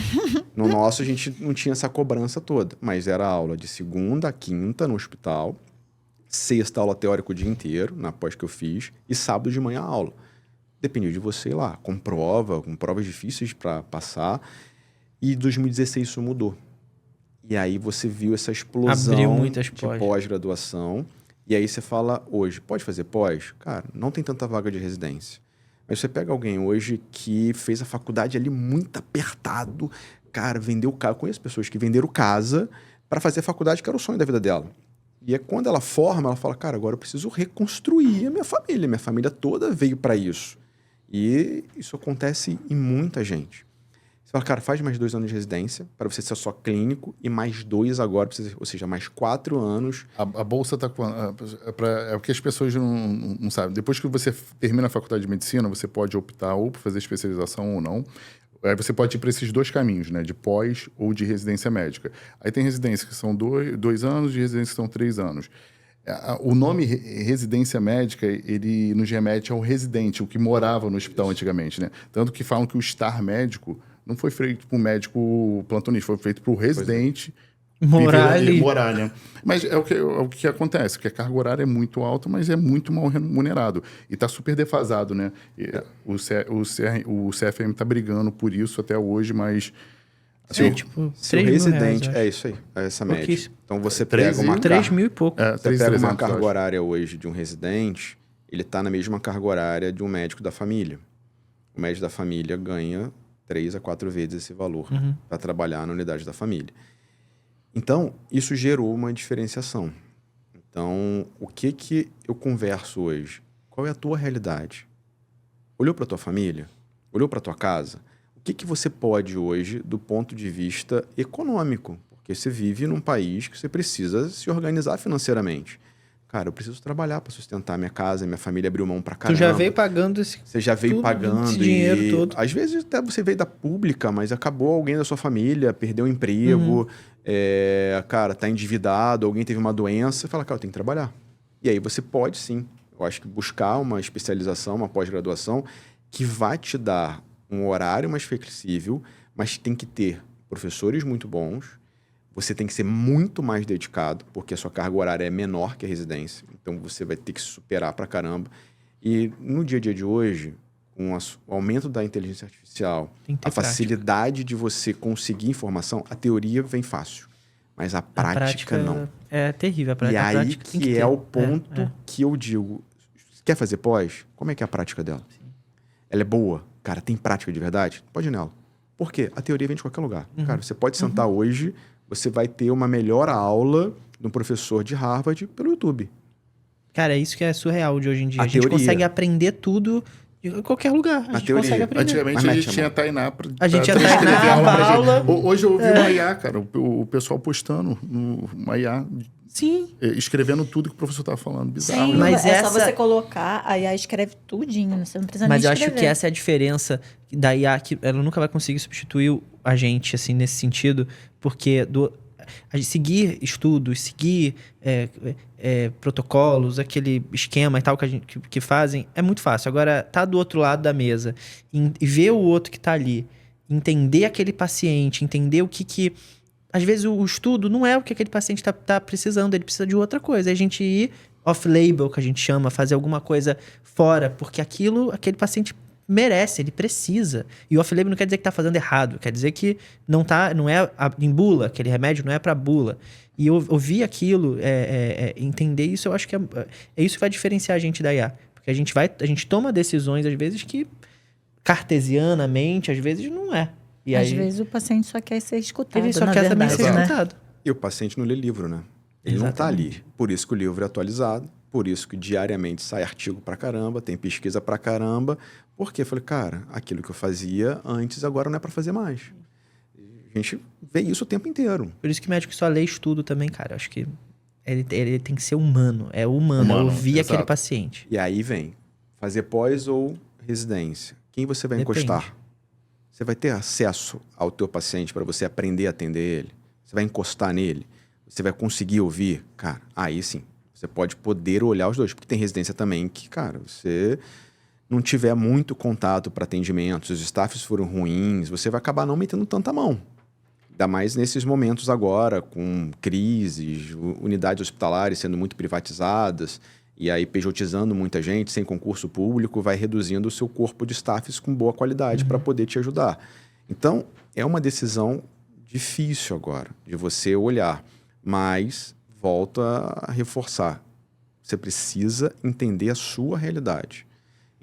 No nosso a gente não tinha essa cobrança toda, mas era aula de segunda a quinta no hospital, sexta aula teórica o dia inteiro, na pós que eu fiz, e sábado de manhã aula. Dependia de você ir lá, com provas difíceis para passar. E em 2016 isso mudou. E aí você viu essa explosão Abriu muitas de pós. pós-graduação. E aí você fala hoje, pode fazer pós? Cara, não tem tanta vaga de residência. Mas você pega alguém hoje que fez a faculdade ali muito apertado, cara, vendeu casa. Eu conheço pessoas que venderam casa para fazer a faculdade que era o sonho da vida dela. E é quando ela forma, ela fala, cara, agora eu preciso reconstruir a minha família. Minha família toda veio para isso. E isso acontece em muita gente. Você fala, cara, faz mais 2 anos de residência para você ser só clínico e mais 2 agora, ou seja, mais 4 anos. A bolsa está é o que as pessoas não sabem. Depois que você termina a faculdade de medicina, você pode optar ou por fazer especialização ou não. Aí você pode ir para esses 2 caminhos, né? De pós ou de residência médica. Aí tem residência que são 2 anos e residência que são 3 anos. O nome residência médica, ele nos remete ao residente, o que morava no hospital antigamente, né? Tanto que falam que o estar médico não foi feito para o médico plantonista, foi feito para o residente Morar ali. morar, né? Mas é o que acontece, porque a carga horária é muito alta, mas é muito mal remunerado. E está super defasado, né? O CFM está brigando por isso até hoje, mas... Assim, tipo, Se o 3 mil residente... reais, É isso aí, é essa média. Pouquíssimo. Então você pega uma 3 mil e pouco. Você pega uma 3.300, carga eu horária hoje de um residente, ele está na mesma carga horária de um médico da família. O médico da família ganha 3 a 4 vezes esse valor para trabalhar na unidade da família. Então, isso gerou uma diferenciação. Então, o que eu converso hoje? Qual é a tua realidade? Olhou para tua família? Olhou para tua casa? O que você pode hoje do ponto de vista econômico? Porque você vive num país que você precisa se organizar financeiramente. Cara, eu preciso trabalhar para sustentar minha casa, minha família abriu mão para Tu caramba. já veio pagando esse... Você já veio tudo, pagando esse dinheiro e todo. às vezes até você veio da pública, mas acabou alguém da sua família, perdeu o emprego, cara, tá endividado, alguém teve uma doença, você fala, cara, eu tenho que trabalhar. E aí você pode sim, eu acho que buscar uma especialização, uma pós-graduação que vai te dar um horário mais flexível, mas tem que ter professores muito bons, você tem que ser muito mais dedicado, porque a sua carga horária é menor que a residência. Então, você vai ter que se superar pra caramba. E no dia a dia de hoje, com o aumento da inteligência artificial, Tem que ter a facilidade de você conseguir informação, a teoria vem fácil. Mas a prática não. É terrível. E a aí prática tem que ter. é o ponto que eu digo, quer fazer pós? Como é que é a prática dela? Sim. Ela é boa? Cara, tem prática de verdade? Pode ir nela. Por quê? A teoria vem de qualquer lugar. Cara, você pode sentar hoje... Você vai ter uma melhor aula de um professor de Harvard pelo YouTube. Cara, é isso que é surreal de hoje em dia. A A gente teoria. consegue aprender tudo de qualquer lugar. A gente teoria. consegue aprender. Antigamente Mas a mete gente a tinha mão. a Tainá pra A gente tinha a transcrever Tainá, pra Paula. gente. Hoje eu ouvi uma IA, cara. O pessoal postando uma IA, Sim. escrevendo tudo que o professor tava falando. Bizarro, Sim, né? Mas é só essa- você colocar, aí a escreve tudinho, né? Você não precisa Mas nem eu escrever. acho que essa é a diferença da IA, que ela nunca vai conseguir substituir a gente, assim, nesse sentido, porque seguir estudos, seguir protocolos, aquele esquema e tal que a gente que fazem, é muito fácil. Agora, tá do outro lado da mesa e ver o outro que tá ali, entender aquele paciente, entender o que às vezes o estudo não é o que aquele paciente tá precisando, ele precisa de outra coisa. A gente ir off-label, que a gente chama, fazer alguma coisa fora, porque aquele paciente merece, ele precisa. E o off-label não quer dizer que tá fazendo errado, quer dizer que não é em bula, aquele remédio não é para bula. E eu ouvir aquilo, entender isso, eu acho que é isso que vai diferenciar a gente da IA. Porque a gente toma decisões, às vezes, que cartesianamente, às vezes não é. E Às aí, vezes o paciente só quer ser escutado, ele só na quer também verdade, ser né? escutado. E o paciente não lê livro, né? Ele não tá ali. Por isso que o livro é atualizado, por isso que diariamente sai artigo pra caramba, tem pesquisa pra caramba. Porque eu falei, cara, aquilo que eu fazia antes, agora não é pra fazer mais. A gente vê isso o tempo inteiro. Por isso que médico só lê estudo também, cara. Acho que ele tem que ser humano. É humano, Humano, ouvir exato. aquele paciente. E aí vem fazer pós ou residência. Quem você vai Depende. encostar? Você vai ter acesso ao teu paciente para você aprender a atender ele? Você vai encostar nele? Você vai conseguir ouvir? Cara, aí sim. Você pode poder olhar os dois. Porque tem residência também que, cara, você não tiver muito contato para atendimento, os staffs foram ruins, você vai acabar não metendo tanta mão. Ainda mais nesses momentos agora, com crises, unidades hospitalares sendo muito privatizadas, e aí pejotizando muita gente, sem concurso público, vai reduzindo o seu corpo de staffs com boa qualidade para poder te ajudar. Então, é uma decisão difícil agora, de você olhar, mas volto a reforçar. Você precisa entender a sua realidade.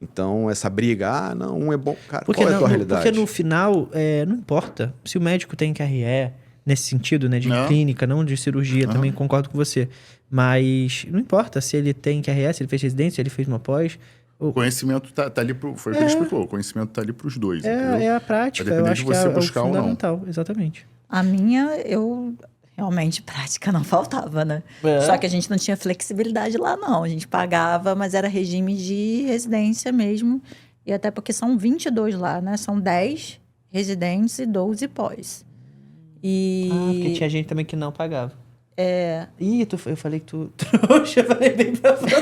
Então, essa briga, não, um é bom. Cara, qual é a tua realidade? Porque no final, não importa. Se o médico tem QRE, nesse sentido, né, de Não. clínica, não de cirurgia, Não. também concordo com você. Mas não importa se ele tem QRE, se ele fez residência, se ele fez uma pós. O conhecimento tá ali foi o que ele explicou. O conhecimento tá ali pros dois, entendeu? É a prática, Vai eu depender acho de que é você o buscar ou não. fundamental. Exatamente. A minha, realmente, prática não faltava, né? É. Só que a gente não tinha flexibilidade lá, não. A gente pagava, mas era regime de residência mesmo. E até porque são 22 lá, né? São 10 residentes e 12 pós. E... Porque tinha gente também que não pagava. Ih, eu falei que tu trouxa, eu falei bem pra você.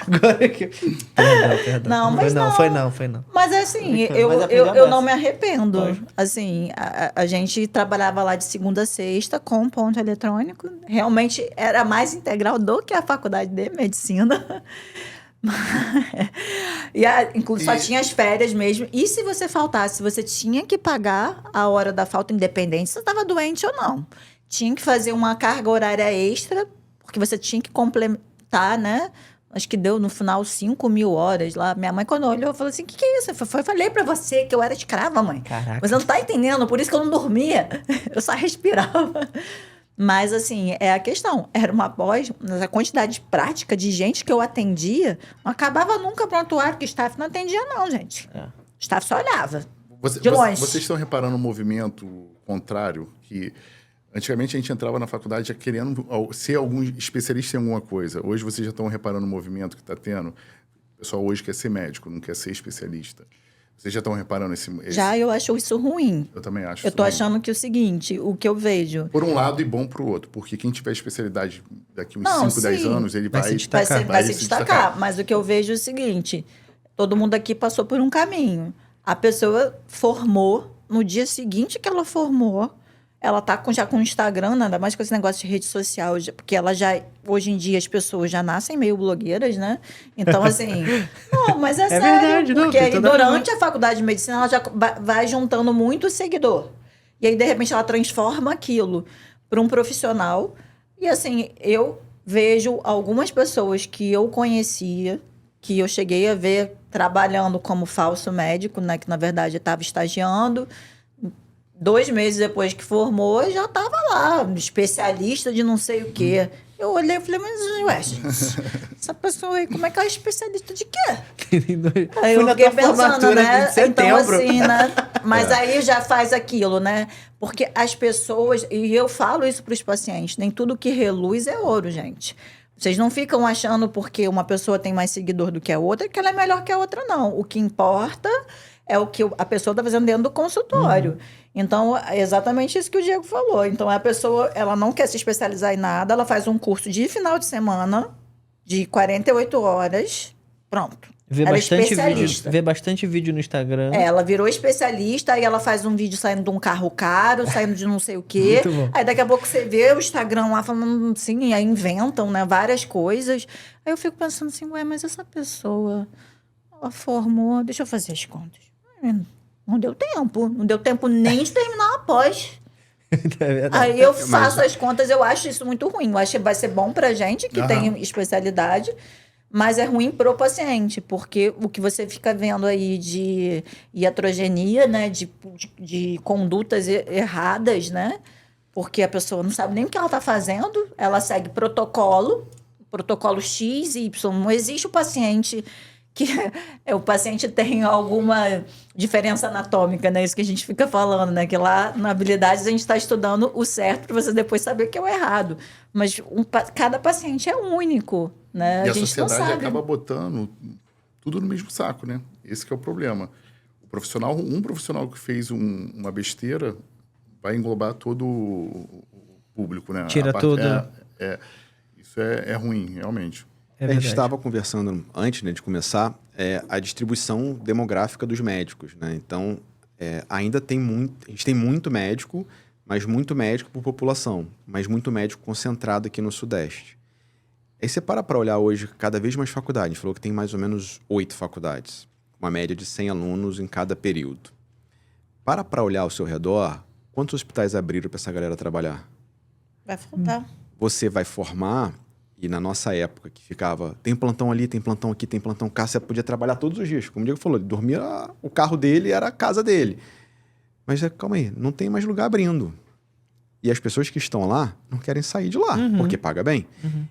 Agora que... Perdão. Não, mas não. Foi não. Mas assim, Brincando, eu, mas aprendeu eu, a eu beça. não me arrependo. Lógico. Assim, a gente trabalhava lá de segunda a sexta com ponto eletrônico. Realmente era mais integral do que a faculdade de medicina. Só tinha as férias mesmo. E se você faltasse, você tinha que pagar a hora da falta, independente se você estava doente ou não. Tinha que fazer uma carga horária extra, porque você tinha que complementar, né? Acho que deu no final 5.000 horas lá. Minha mãe, quando olhou, falou assim: o que é isso? Eu falei pra você que eu era escrava, mãe. Caraca. Você não tá entendendo, por isso que eu não dormia. Eu só respirava. Mas, assim, é a questão. Era uma pós, mas a quantidade prática de gente que eu atendia não acabava nunca prontuário, porque o staff não atendia, não, gente. É. O staff só olhava. Você- De longe. Vocês estão reparando um movimento contrário que antigamente a gente entrava na faculdade já querendo ser algum especialista em alguma coisa. Hoje vocês já estão reparando o movimento que está tendo. O pessoal hoje quer ser médico, não quer ser especialista. Vocês já estão reparando esse... Já eu acho isso ruim. Eu também acho. Eu isso tô ruim. achando que o seguinte, o que eu vejo... Por um lado e bom pro outro. Porque quem tiver especialidade daqui uns Não, 5, 10 sim. anos, ele Vai vai... se destacar. Vai se destacar. Mas o que eu vejo é o seguinte: todo mundo aqui passou por um caminho. A pessoa formou, no dia seguinte que ela formou, ela tá já com o Instagram, nada mais com esse negócio de rede social, porque ela já, hoje em dia, as pessoas já nascem meio blogueiras, né? Então, assim, não, mas é sério. verdade, não, porque tem aí, toda durante a faculdade de medicina, ela já vai juntando muito seguidor. E aí, de repente, ela transforma aquilo para um profissional. E, assim, eu vejo algumas pessoas que eu conhecia, que eu cheguei a ver trabalhando como falso médico, né? Que, na verdade, estava estagiando. 2 meses depois que formou, já estava lá, especialista de não sei o quê. Eu olhei e falei, mas, ué, gente, essa pessoa aí, como é que ela é especialista de quê? Aí eu na fiquei tua pensando, formatura né? de setembro. Então, assim, né? Mas aí já faz aquilo, né? Porque as pessoas, e eu falo isso para os pacientes, nem tudo que reluz é ouro, gente. Vocês não ficam achando porque uma pessoa tem mais seguidor do que a outra, que ela é melhor que a outra, não. O que importa é o que a pessoa está fazendo dentro do consultório. Então, é exatamente isso que o Diego falou. Então, a pessoa, ela não quer se especializar em nada, ela faz um curso de final de semana, de 48 horas, pronto. Vê Ela é bastante especialista. vídeo, vê bastante vídeo no Instagram. Ela virou especialista, aí ela faz um vídeo saindo de um carro caro, saindo de não sei o quê. Muito bom. Aí daqui a pouco você vê o Instagram lá falando assim, aí inventam, né, várias coisas. Aí eu fico pensando assim, ué, mas essa pessoa, ela formou, deixa eu fazer as contas. Não deu tempo nem de terminar a pós. É verdade. Aí eu faço as contas, eu acho isso muito ruim. Eu acho que vai ser bom pra gente que tem especialidade, mas é ruim pro paciente, porque o que você fica vendo aí de iatrogenia, né, de condutas erradas, né, porque a pessoa não sabe nem o que ela tá fazendo, ela segue protocolo X, Y, não existe o paciente que o paciente tem alguma diferença anatômica, né? Isso que a gente fica falando, né? Que lá na habilidades a gente está estudando o certo para você depois saber que é o errado. Mas cada paciente é único, né? E a gente sociedade não sabe. acaba botando tudo no mesmo saco, né? Esse que é o problema. Um profissional que fez uma besteira vai englobar todo o público, né? Tira tudo. Isso é ruim, realmente. É A gente verdade. estava conversando antes, né, de começar, a distribuição demográfica dos médicos, né? Então, ainda tem a gente tem muito médico, mas muito médico por população, mas muito médico concentrado aqui no Sudeste. Aí você para olhar hoje cada vez mais faculdades. A gente falou que tem mais ou menos 8 faculdades, uma média de 100 alunos em cada período. Para olhar ao seu redor, quantos hospitais abriram para essa galera trabalhar? Vai faltar. Você vai formar, e na nossa época que ficava, tem plantão ali, tem plantão aqui, tem plantão cá, você podia trabalhar todos os dias. Como o Diego falou, ele dormia, o carro dele era a casa dele. Mas calma aí, não tem mais lugar abrindo. E as pessoas que estão lá não querem sair de lá, porque paga bem.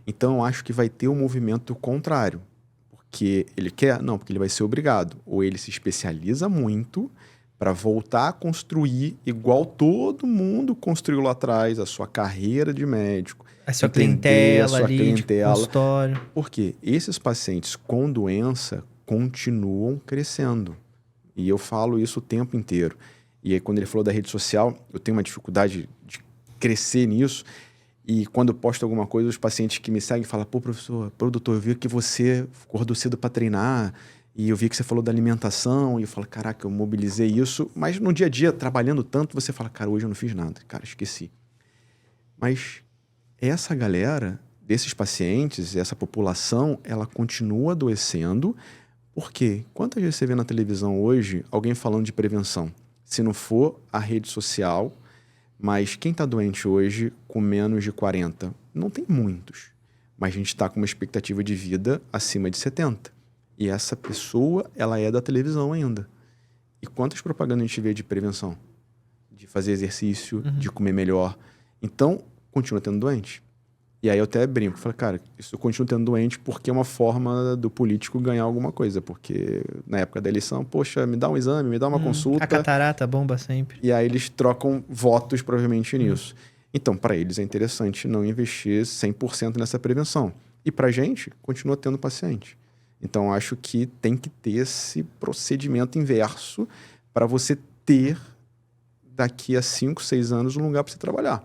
Então, eu acho que vai ter um movimento contrário. Porque ele quer? Não, porque ele vai ser obrigado. Ou ele se especializa muito para voltar a construir, igual todo mundo construiu lá atrás, a sua carreira de médico. A sua entender clientela a sua ali, clientela. de consultório. Porque esses pacientes com doença continuam crescendo. E eu falo isso o tempo inteiro. E aí, quando ele falou da rede social, eu tenho uma dificuldade de crescer nisso. E quando eu posto alguma coisa, os pacientes que me seguem falam, pô, professor, doutor, eu vi que você acordou cedo para treinar, e eu vi que você falou da alimentação, e eu falo, caraca, eu mobilizei isso. Mas no dia a dia, trabalhando tanto, você fala, cara, hoje eu não fiz nada. Cara, esqueci. Mas essa galera, desses pacientes, essa população, ela continua adoecendo. Por quê? Quantas vezes você vê na televisão hoje alguém falando de prevenção? Se não for a rede social, mas quem está doente hoje com menos de 40? Não tem muitos. Mas a gente está com uma expectativa de vida acima de 70. E essa pessoa, ela é da televisão ainda. E quantas propagandas a gente vê de prevenção? De fazer exercício, de comer melhor. Então, continua tendo doente. E aí eu até brinco, falo, cara, isso continua tendo doente porque é uma forma do político ganhar alguma coisa. Porque na época da eleição, poxa, me dá um exame, me dá uma consulta. A catarata bomba sempre. E aí eles trocam votos provavelmente nisso. Então, para eles é interessante não investir 100% nessa prevenção. E para a gente, continua tendo paciente. Então, acho que tem que ter esse procedimento inverso para você ter, daqui a 5, 6 anos, um lugar para você trabalhar.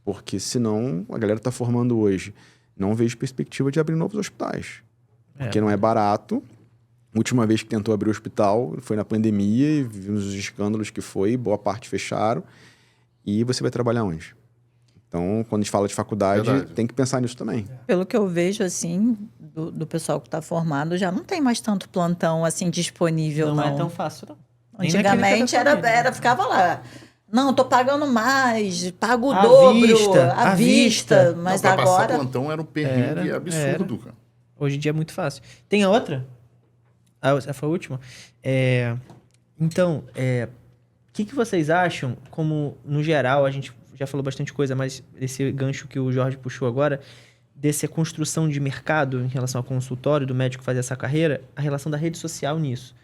Porque senão a galera está formando hoje. Não vejo perspectiva de abrir novos hospitais. Porque não é barato. A última vez que tentou abrir o hospital foi na pandemia e vimos os escândalos que foi, boa parte fecharam. E você vai trabalhar onde? Então, quando a gente fala de faculdade, tem que pensar nisso também. Pelo que eu vejo, assim, do pessoal que está formado, já não tem mais tanto plantão, assim, disponível, não. Não é tão fácil, não. Nem na Antigamente clínica da família. ficava lá. Não, tô pagando mais, pago o À dobro, vista, à à vista. vista. Mas Não, pra passar agora... plantão era um perrengue absurdo, cara. Hoje em dia é muito fácil. Tem a outra? Essa foi a última? Então, o que vocês acham, como, no geral, a gente já falou bastante coisa, mas esse gancho que o Jorge puxou agora, dessa construção de mercado em relação ao consultório, do médico fazer essa carreira, a relação da rede social nisso.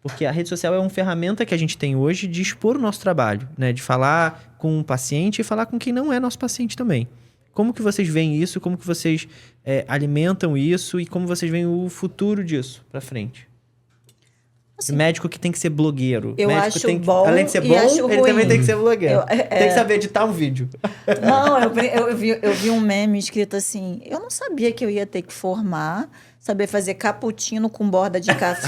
Porque a rede social é uma ferramenta que a gente tem hoje de expor o nosso trabalho, né? De falar com o paciente e falar com quem não é nosso paciente também. Como que vocês veem isso? Como que vocês alimentam isso? E como vocês veem o futuro disso pra frente? Assim, O médico que tem que ser blogueiro. eu médico acho tem que, bom além de ser e bom, acho ele ruim. também tem que ser blogueiro. Eu- Tem que saber editar um vídeo. Não, eu vi um meme escrito assim: eu não sabia que eu ia ter que formar, saber fazer cappuccino com borda de café,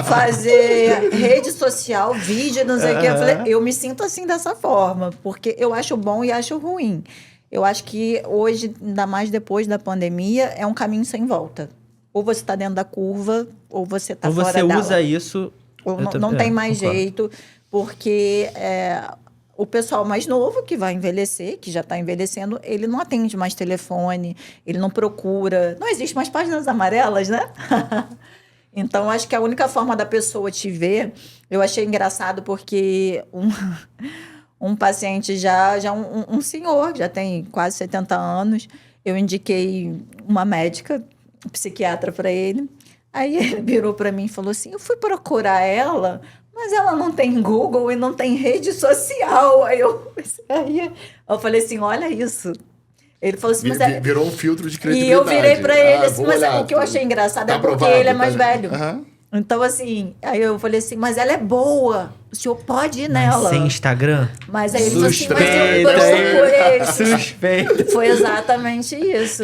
fazer rede social, vídeo, não sei o quê. Eu falei, eu me sinto assim dessa forma, porque eu acho bom e acho ruim. Eu acho que hoje, ainda mais depois da pandemia, é um caminho sem volta. Ou você está dentro da curva, ou você está Ou fora você dela. usa isso... Ou Eu não tem mais concordo. jeito, porque o pessoal mais novo que vai envelhecer, que já está envelhecendo, ele não atende mais telefone, ele não procura. Não existe mais páginas amarelas, né? Então, acho que a única forma da pessoa te ver... Eu achei engraçado porque um paciente um senhor, já tem quase 70 anos, eu indiquei uma médica, um psiquiatra para ele. Aí ele virou para mim e falou assim, eu fui procurar ela, mas ela não tem Google e não tem rede social. Aí eu falei assim, olha isso. Ele falou assim, mas Virou um filtro de e credibilidade. eu virei para ele assim, vou mas olhar, o que eu achei engraçado tá é porque aprovado, ele é mais tá- velho. Aham. Então, assim, aí eu falei assim, mas ela é boa, o senhor pode ir Mas nela. sem Instagram? Mas aí ele falou assim, mas eu Suspeita, procurei por ele. Suspeito. Foi exatamente isso.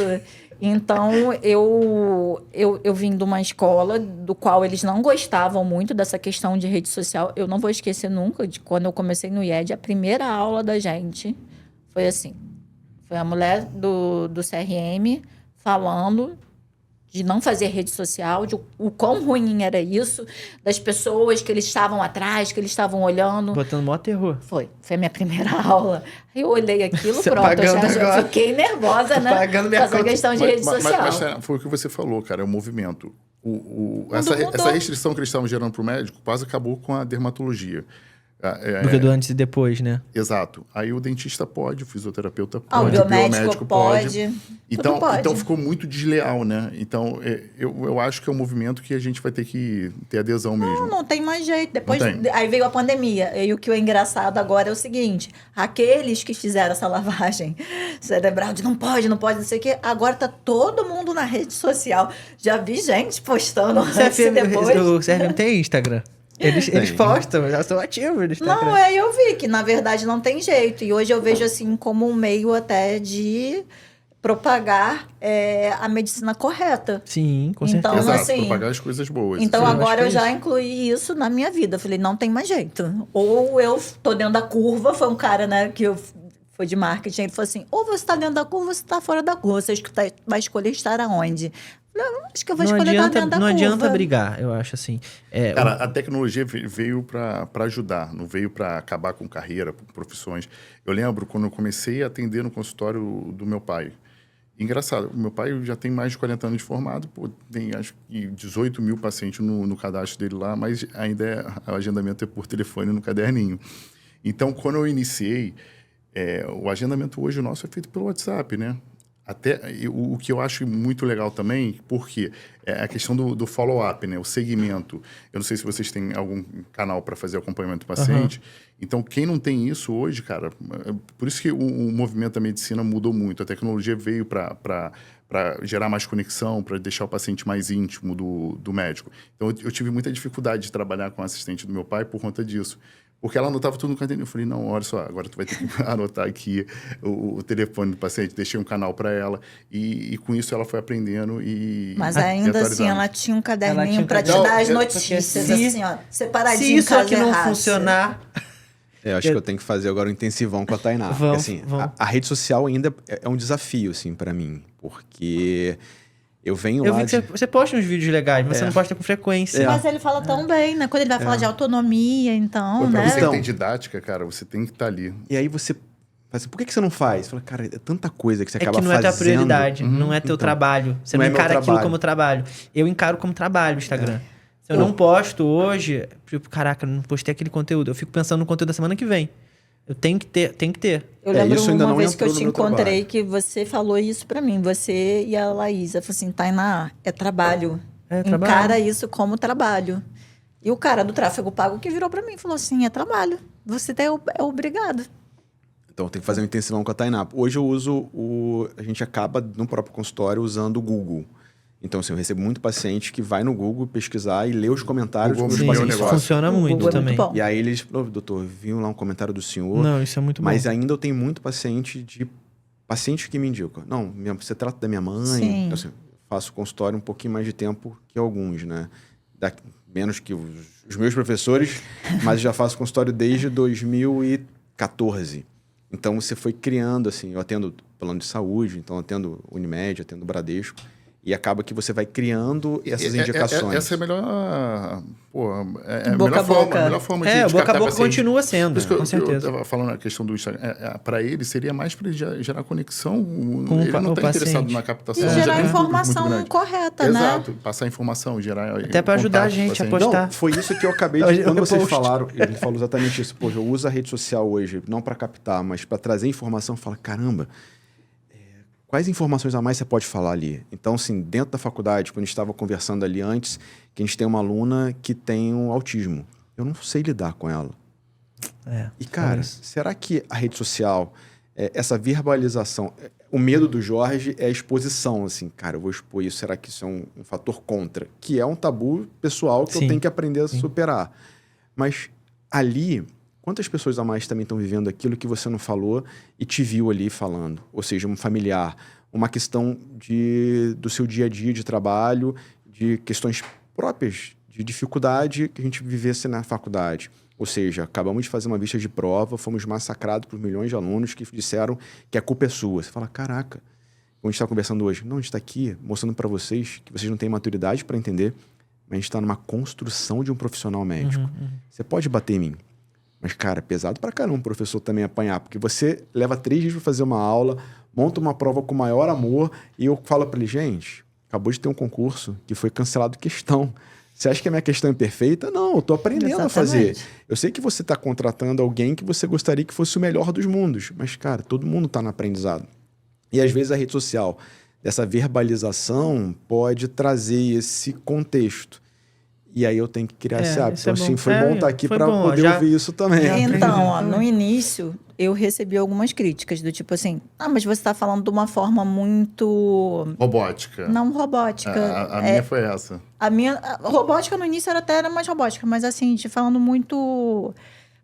Então, eu vim de uma escola do qual eles não gostavam muito dessa questão de rede social. Eu não vou esquecer nunca de quando eu comecei no IED, a primeira aula da gente foi assim. Foi a mulher do CRM falando de não fazer rede social, de o quão ruim era isso, das pessoas que eles estavam atrás, que eles estavam olhando. Botando maior terror. Foi a minha primeira aula. Aí eu olhei aquilo, Você pronto, eu pagando já agora. fiquei nervosa, né? Pagando minha Com essa conta. questão de rede social. Mas foi o que você falou, cara, é o movimento. Mundo Essa mudou. restrição que eles estavam gerando para o médico quase acabou com a dermatologia. Do que do antes e depois, né? Exato. Aí o dentista pode, o fisioterapeuta Ah, o pode, biomédico pode. Então, Tudo pode. então ficou muito desleal, né? Então, eu acho que é um movimento que a gente vai ter que ter adesão mesmo. Não tem mais jeito. Depois, Não tem. aí veio a pandemia. E o que é engraçado agora é o seguinte: aqueles que fizeram essa lavagem cerebral de não pode, não sei o quê, agora tá todo mundo na rede social. Já vi gente postando antes e depois. O CRM tem Instagram. Eles postam, já são ativos no Instagram. Não, eu vi que na verdade não tem jeito. E hoje eu vejo assim como um meio até de propagar a medicina correta. Sim, com Então, certeza. Exato, assim, propagar as coisas boas. Então Sim, agora eu acho que é já incluí isso na minha vida. Eu falei, não tem mais jeito. Ou eu tô dentro da curva, foi um cara, né, que foi de marketing, ele falou assim, ou você tá dentro da curva, ou você tá fora da curva. Você vai escolher estar aonde? Eu falei, acho que eu vou escolher estar dentro da não curva. adianta brigar, eu acho assim. Cara, a tecnologia veio para ajudar, não veio para acabar com carreira, com profissões. Eu lembro quando eu comecei a atender no consultório do meu pai. Engraçado, meu pai já tem mais de 40 anos de formado, tem acho que 18 mil pacientes no cadastro dele lá, mas ainda o agendamento é por telefone no caderninho. Então, quando eu iniciei, o agendamento hoje nosso é feito pelo WhatsApp, né? Até o que eu acho muito legal também, porque é a questão do follow-up, né? O segmento. Eu não sei se vocês têm algum canal para fazer acompanhamento do paciente. Então, quem não tem isso hoje, cara... Por isso que o movimento da medicina mudou muito. A tecnologia veio para gerar mais conexão, para deixar o paciente mais íntimo do médico. Então, eu tive muita dificuldade de trabalhar com a assistente do meu pai por conta disso. Porque ela anotava tudo no caderninho. Eu falei, não, olha só, agora tu vai ter que anotar aqui o telefone do paciente. Deixei um canal para ela. E com isso ela foi aprendendo e Mas e ainda assim, atualizando. ela tinha um Ela caderninho tinha um para te caderninho. dar as Não, notícias, se- assim, ó, separadinho. Se isso caso aqui não errasse. funcionar... Eu acho que eu tenho que fazer agora um intensivão com a Tainá. Porque, Vamos, assim, vamos. a rede social ainda é um desafio, assim, para mim. Porque eu venho Eu lá vi que você posta uns vídeos legais, mas É. você não posta com frequência. Mas ele fala tão bem, né? Quando ele vai falar de autonomia, então, Pô, pra né? você Então- que tem didática, cara, você tem que estar ali. E aí você... fala assim, por que você não faz? Fala, cara, é tanta coisa que você É acaba que não é fazendo. tua prioridade, não é teu Então, trabalho. Você não não é meu encara aquilo trabalho. como trabalho. Eu encaro como trabalho o Instagram. Se eu não posto hoje, tipo, caraca, eu não postei aquele conteúdo. Eu fico pensando no conteúdo da semana que vem. Eu tenho que ter, tem que ter. Eu lembro isso ainda uma não vez que eu entrou te no meu encontrei trabalho. que você falou isso pra mim, você e a Laísa. Falou assim, Tainá, é trabalho. É trabalho. Encara isso como trabalho. E o cara do tráfego pago que virou pra mim e falou assim, é trabalho. Você é obrigado. Então tem que fazer um intensivão com a Tainá. Hoje eu uso a gente acaba no próprio consultório usando o Google. Então, assim, eu recebo muito paciente que vai no Google pesquisar e lê os comentários Google dos Sim, Sim, pacientes. isso negócio. funciona O muito Google é também. muito bom. E aí eles, doutor, viu lá um comentário do senhor. Não, isso é muito bom. Mas ainda eu tenho muito paciente que me indicam. Não, você trata da minha mãe. Sim. Então, assim, faço consultório um pouquinho mais de tempo que alguns, né? Menos que os meus professores, mas já faço consultório desde 2014. Então você foi criando, assim, eu atendo plano de saúde, então eu atendo Unimed, atendo Bradesco. E acaba que você vai criando essas indicações. Essa é a melhor. Pô, é a Boca a boca. melhor forma de É, o boca a captar boca paciente. continua sendo, Por isso que com eu certeza. estava falando a questão do Instagram. Para ele, seria mais para ele gerar conexão. Com Ele não o está interessado paciente. na captação. E já gerar tem um público muito informação grande. correta, né? Exato. Passar informação, gerar. Até pra ajudar a contato com o gente a paciente. postar. Não, foi isso que eu acabei Hoje de... eu Quando vocês posto. falaram, ele falou exatamente isso. Pô, eu uso a rede social hoje, não para captar, mas para trazer informação. Fala, caramba, quais informações a mais você pode falar ali? Então, assim, dentro da faculdade, quando a gente estava conversando ali antes, que a gente tem uma aluna que tem um autismo. Eu não sei lidar com ela. E, cara, será que a rede social, essa verbalização... O medo do Jorge é a exposição, assim. Cara, eu vou expor isso. Será que isso é um fator contra? Que é um tabu pessoal que Sim. eu tenho que aprender a superar. Mas ali... Quantas pessoas a mais também estão vivendo aquilo que você não falou e te viu ali falando? Ou seja, um familiar, uma questão do seu dia a dia de trabalho, de questões próprias de dificuldade que a gente vivesse na faculdade. Ou seja, acabamos de fazer uma vista de prova, fomos massacrados por milhões de alunos que disseram que a culpa é sua. Você fala, caraca, como a gente está conversando hoje, não, a gente está aqui mostrando para vocês que vocês não têm maturidade para entender, mas a gente está numa construção de um profissional médico. Você pode bater em mim. Mas, cara, pesado pra caramba o professor também apanhar, porque você leva 3 dias pra fazer uma aula, monta uma prova com o maior amor, e eu falo pra ele, gente, acabou de ter um concurso que foi cancelado questão. Você acha que a minha questão é perfeita? Não, eu tô aprendendo a fazer. Eu sei que você tá contratando alguém que você gostaria que fosse o melhor dos mundos, mas, cara, todo mundo tá no aprendizado. E, às vezes, a rede social, dessa verbalização, pode trazer esse contexto. E aí eu tenho que criar esse hábito. isso é Então, assim, bom. foi bom estar aqui foi para bom, poder já- ouvir isso também. Então, ó, no início, eu recebi algumas críticas do tipo assim, mas você está falando de uma forma muito... Robótica. Não robótica. A minha foi essa. A robótica no início era mais robótica, mas assim, te falando muito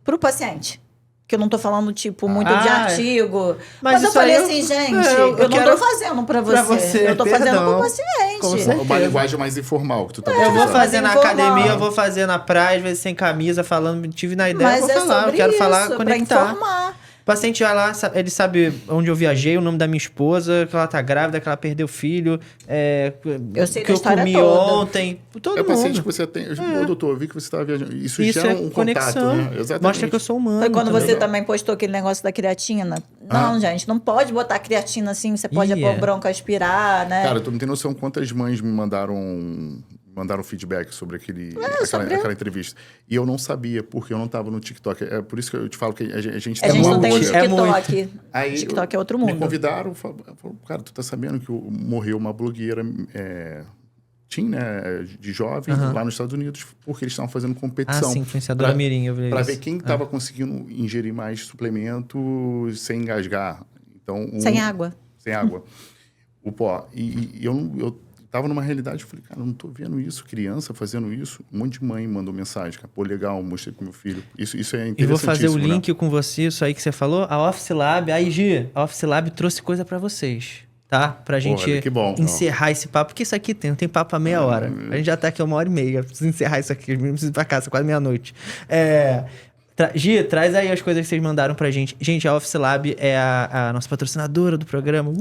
pro paciente. Que eu não tô falando, tipo, muito de artigo. Mas eu isso falei aí assim, gente, eu eu não quero tô fazendo pra pra você. você, Eu tô fazendo perdão. pro paciente. Com certeza. Uma linguagem mais informal que tu tá Eu vou utilizando. fazer na Informal. academia, eu vou fazer na praia, às vezes sem camisa, falando, tive na ideia, Mas eu vou é falar, eu sobre quero isso, falar, pra conectar. informar. O paciente vai lá, ele sabe onde eu viajei, o nome da minha esposa, que ela tá grávida, que ela perdeu o filho, Eu sei que da eu história comi toda. ontem, todo É o paciente mundo. que você tem. Ô, doutor, eu vi que você estava viajando. Isso Isso gera é um conexão. contato, né? Exatamente. Mostra que eu sou humano. Foi quando também. você também postou aquele negócio da creatina. Não, gente, não pode botar creatina assim, você pode pôr bronca aspirar, né? Cara, tu não tem noção quantas mães me mandaram feedback sobre aquela entrevista. E eu não sabia, porque eu não estava no TikTok. É por isso que eu te falo que a gente A gente não tem o muito. É TikTok. Aí TikTok é outro Me mundo. convidaram, falaram, cara, tu tá sabendo que morreu uma blogueira teen, né, de jovem, lá nos Estados Unidos, porque eles estavam fazendo competição. Ah, sim, influenciadora Mirim, eu vi Para isso. ver quem estava conseguindo ingerir mais suplemento sem engasgar. Então, Sem água. Sem água. O pó. E eu tava numa realidade, eu falei, cara, eu não tô vendo isso, criança fazendo isso. Um monte de mãe mandou mensagem, cara, pô, legal, mostrei pro meu filho. Isso é interessantíssimo. E vou fazer o né? link com você, isso aí que você falou. A Office Lab, aí, Gi, a Office Lab trouxe coisa pra vocês, tá? Pra gente que bom. encerrar esse papo, porque isso aqui tem papo a meia hora. A gente já tá aqui 1h30, preciso encerrar isso aqui, preciso ir pra casa, quase meia-noite. Gi, traz aí as coisas que vocês mandaram pra gente. Gente, a Office Lab é a nossa patrocinadora do programa.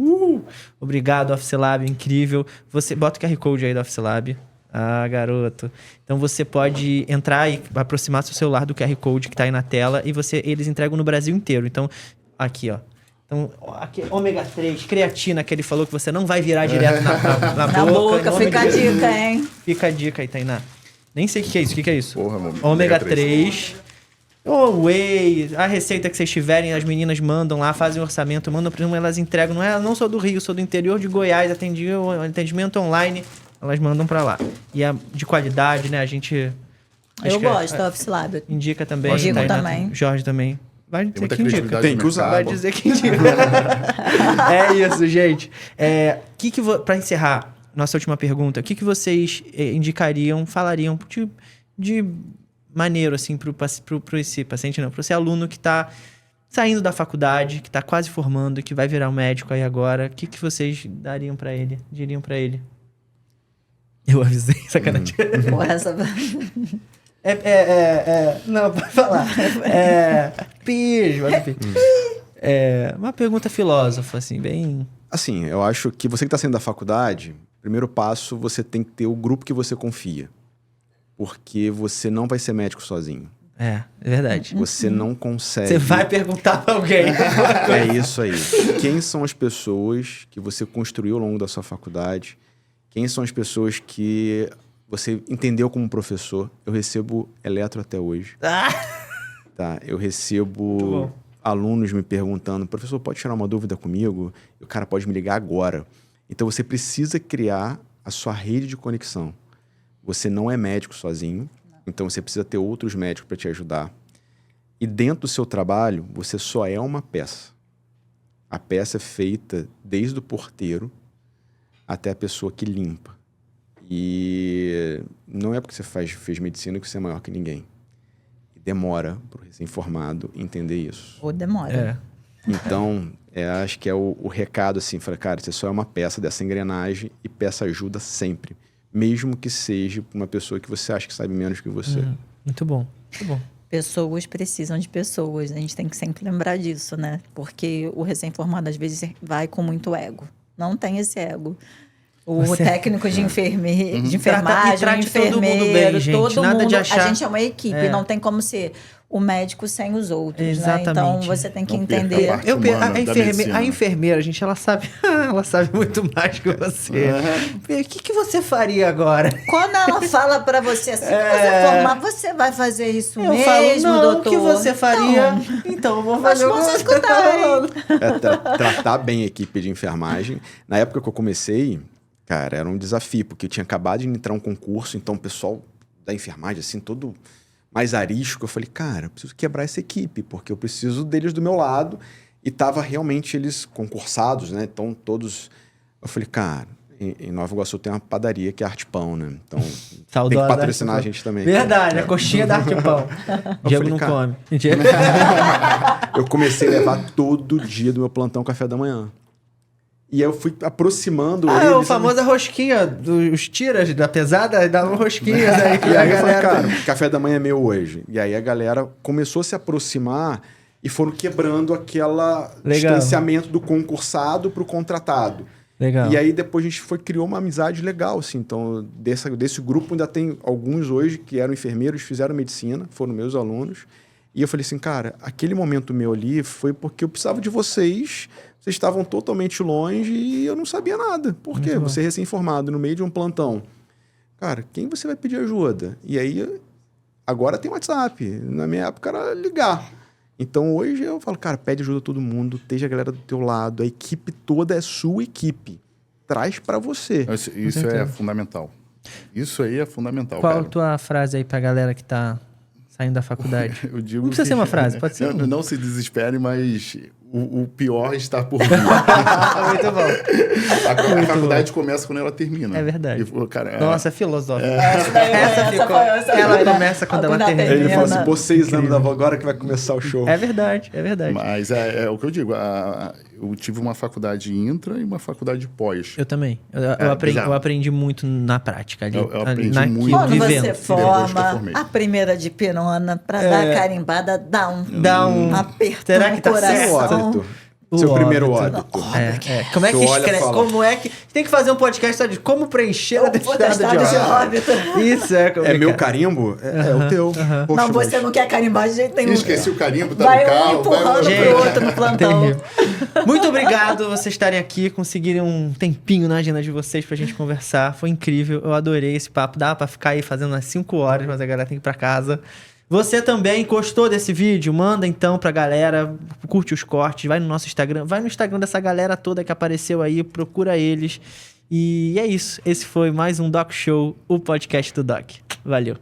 Obrigado, Office Lab, incrível. Você bota o QR Code aí da Office Lab. Ah, garoto. Então você pode entrar e aproximar seu celular do QR Code que tá aí na tela e eles entregam no Brasil inteiro. Então, aqui, ó. Então, aqui, ômega 3, creatina, que ele falou que você não vai virar direto na Na boca. boca, em nome fica a de Jesus. dica, hein? Fica a dica aí, Tainá. Nem sei o que é isso. O que é isso? Porra, mano. Ômega 3. Ou whey, a receita que vocês tiverem, as meninas mandam lá, fazem o orçamento, mandam para uma, elas entregam. Não sou do Rio, sou do interior de Goiás, atendimento online, elas mandam para lá. E é de qualidade, né? A gente... Eu gosto da Office Lab. Indica também. Indico Tainá, também. Jorge também. Vai dizer muita que indica. criatividade Tem no que usar. Vai mercado. dizer que indica. É isso, gente. Para encerrar, nossa última pergunta, o que vocês indicariam, falariam de maneiro, assim, pro esse paciente, não, pro esse aluno que tá saindo da faculdade, que tá quase formando, que vai virar um médico aí agora, o que vocês diriam pra ele? Eu avisei, sacanagem. Porra, essa... Não, pode falar. Uma pergunta filósofa, assim, bem... Assim, eu acho que você que está saindo da faculdade, primeiro passo, você tem que ter o grupo que você confia. Porque você não vai ser médico sozinho. É verdade. Você não consegue... Você vai perguntar pra alguém. É isso aí. Quem são as pessoas que você construiu ao longo da sua faculdade? Quem são as pessoas que você entendeu como professor? Eu recebo eletro até hoje. Tá? Eu recebo alunos me perguntando, professor, pode tirar uma dúvida comigo? O cara pode me ligar agora. Então, você precisa criar a sua rede de conexão. Você não é médico sozinho, então você precisa ter outros médicos para te ajudar. E dentro do seu trabalho, você só é uma peça. A peça é feita desde o porteiro até a pessoa que limpa. E não é porque você fez medicina que você é maior que ninguém. E demora para o recém-formado entender isso. Ou demora. Então, acho que é o recado assim, fala, cara, você só é uma peça dessa engrenagem e peça ajuda sempre. Mesmo que seja uma pessoa que você acha que sabe menos que você. Muito bom, muito bom. Pessoas precisam de pessoas. A gente tem que sempre lembrar disso, né? Porque o recém-formado, às vezes, vai com muito ego. Não tem esse ego. O técnico de enfermagem, o enfermeiro, todo mundo bem, gente. todo Nada mundo. de achar... A gente é uma equipe, não tem como ser o médico sem os outros, Exatamente. né? Então, você tem que Não perca entender. a parte humana da medicina. A enfermeira, gente, ela sabe muito mais que você. O que você faria agora? Quando ela fala pra você assim, que você formar, você vai fazer isso Eu mesmo, falo, não, doutor? o que você faria? Então, eu vou fazer Mas o que você você tá falando. Tratar bem a equipe de enfermagem. Na época que eu comecei, cara, era um desafio, porque eu tinha acabado de entrar um concurso, então o pessoal da enfermagem, assim, todo mais arisco, eu falei, cara, eu preciso quebrar essa equipe, porque eu preciso deles do meu lado, e tava realmente eles concursados, né, então todos... Eu falei, cara, em Nova Iguaçu tem uma padaria que é Arte Pão, né, então tem que patrocinar a gente também. Verdade, a coxinha da Arte Pão. Diego não come. Eu comecei a levar todo dia do meu plantão café da manhã. E eu fui aproximando eles. O famoso rosquinha, os tiras da pesada, davam rosquinhas aí. E aí eu falei, cara, café da manhã é meu hoje. E aí a galera começou a se aproximar e foram quebrando aquele distanciamento do concursado pro contratado. Legal. E aí depois a gente criou uma amizade legal, assim. Então, desse grupo ainda tem alguns hoje que eram enfermeiros, fizeram medicina, foram meus alunos. E eu falei assim, cara, aquele momento meu ali foi porque eu precisava de vocês estavam totalmente longe e eu não sabia nada. Por quê? Você é recém-formado, no meio de um plantão. Cara, quem você vai pedir ajuda? E aí, agora tem WhatsApp. Na minha época era ligar. Então, hoje eu falo, cara, pede ajuda a todo mundo, esteja a galera do teu lado, a equipe toda é sua equipe. Traz pra você. Isso é fundamental. Isso aí é fundamental, Qual cara. a tua frase aí pra galera que tá saindo da faculdade? Eu digo não precisa ser uma frase, pode ser. Não se desespere, mas o pior está por vir. Muito bom. A faculdade começa quando ela termina. É verdade. Cara, Nossa, é filosófico. Essa ficou. foi Ela começa quando ela termina. Ele falou assim, pô, 6 anos agora que vai começar o show. É verdade, é verdade. Mas é o que eu digo. Eu tive uma faculdade intra e uma faculdade pós. Eu também. bizarro. Eu aprendi muito na prática ali. Eu aprendi naquilo, muito. Quando vivendo. você Depois que eu forma formei. a primeira de pirona pra dar a carimbada, dá um aperto Será no que tá coração. certo? Seu O primeiro óbito. óbito. Como é que Você olha e escreve? fala- Como é que... Tem que fazer um podcast só de como preencher a O atestado de atestado de óbito. óbito. Isso é complicado. É meu carimbo? É o teu. Poxa, Não, você não quer carimbar de jeito nenhum. Esqueci o carimbo, tá Vai no carro. um empurrando Gente, pro outro no plantão. Terrível. Muito obrigado vocês estarem aqui, conseguirem um tempinho na agenda de vocês pra gente conversar. Foi incrível, eu adorei esse papo. Dá pra ficar aí fazendo umas 5 horas, mas a galera tem que ir pra casa. Você também gostou desse vídeo? Manda então pra galera, curte os cortes, vai no nosso Instagram, vai no Instagram dessa galera toda que apareceu aí, procura eles. E é isso, esse foi mais um Doc Show, o podcast do Doc. Valeu.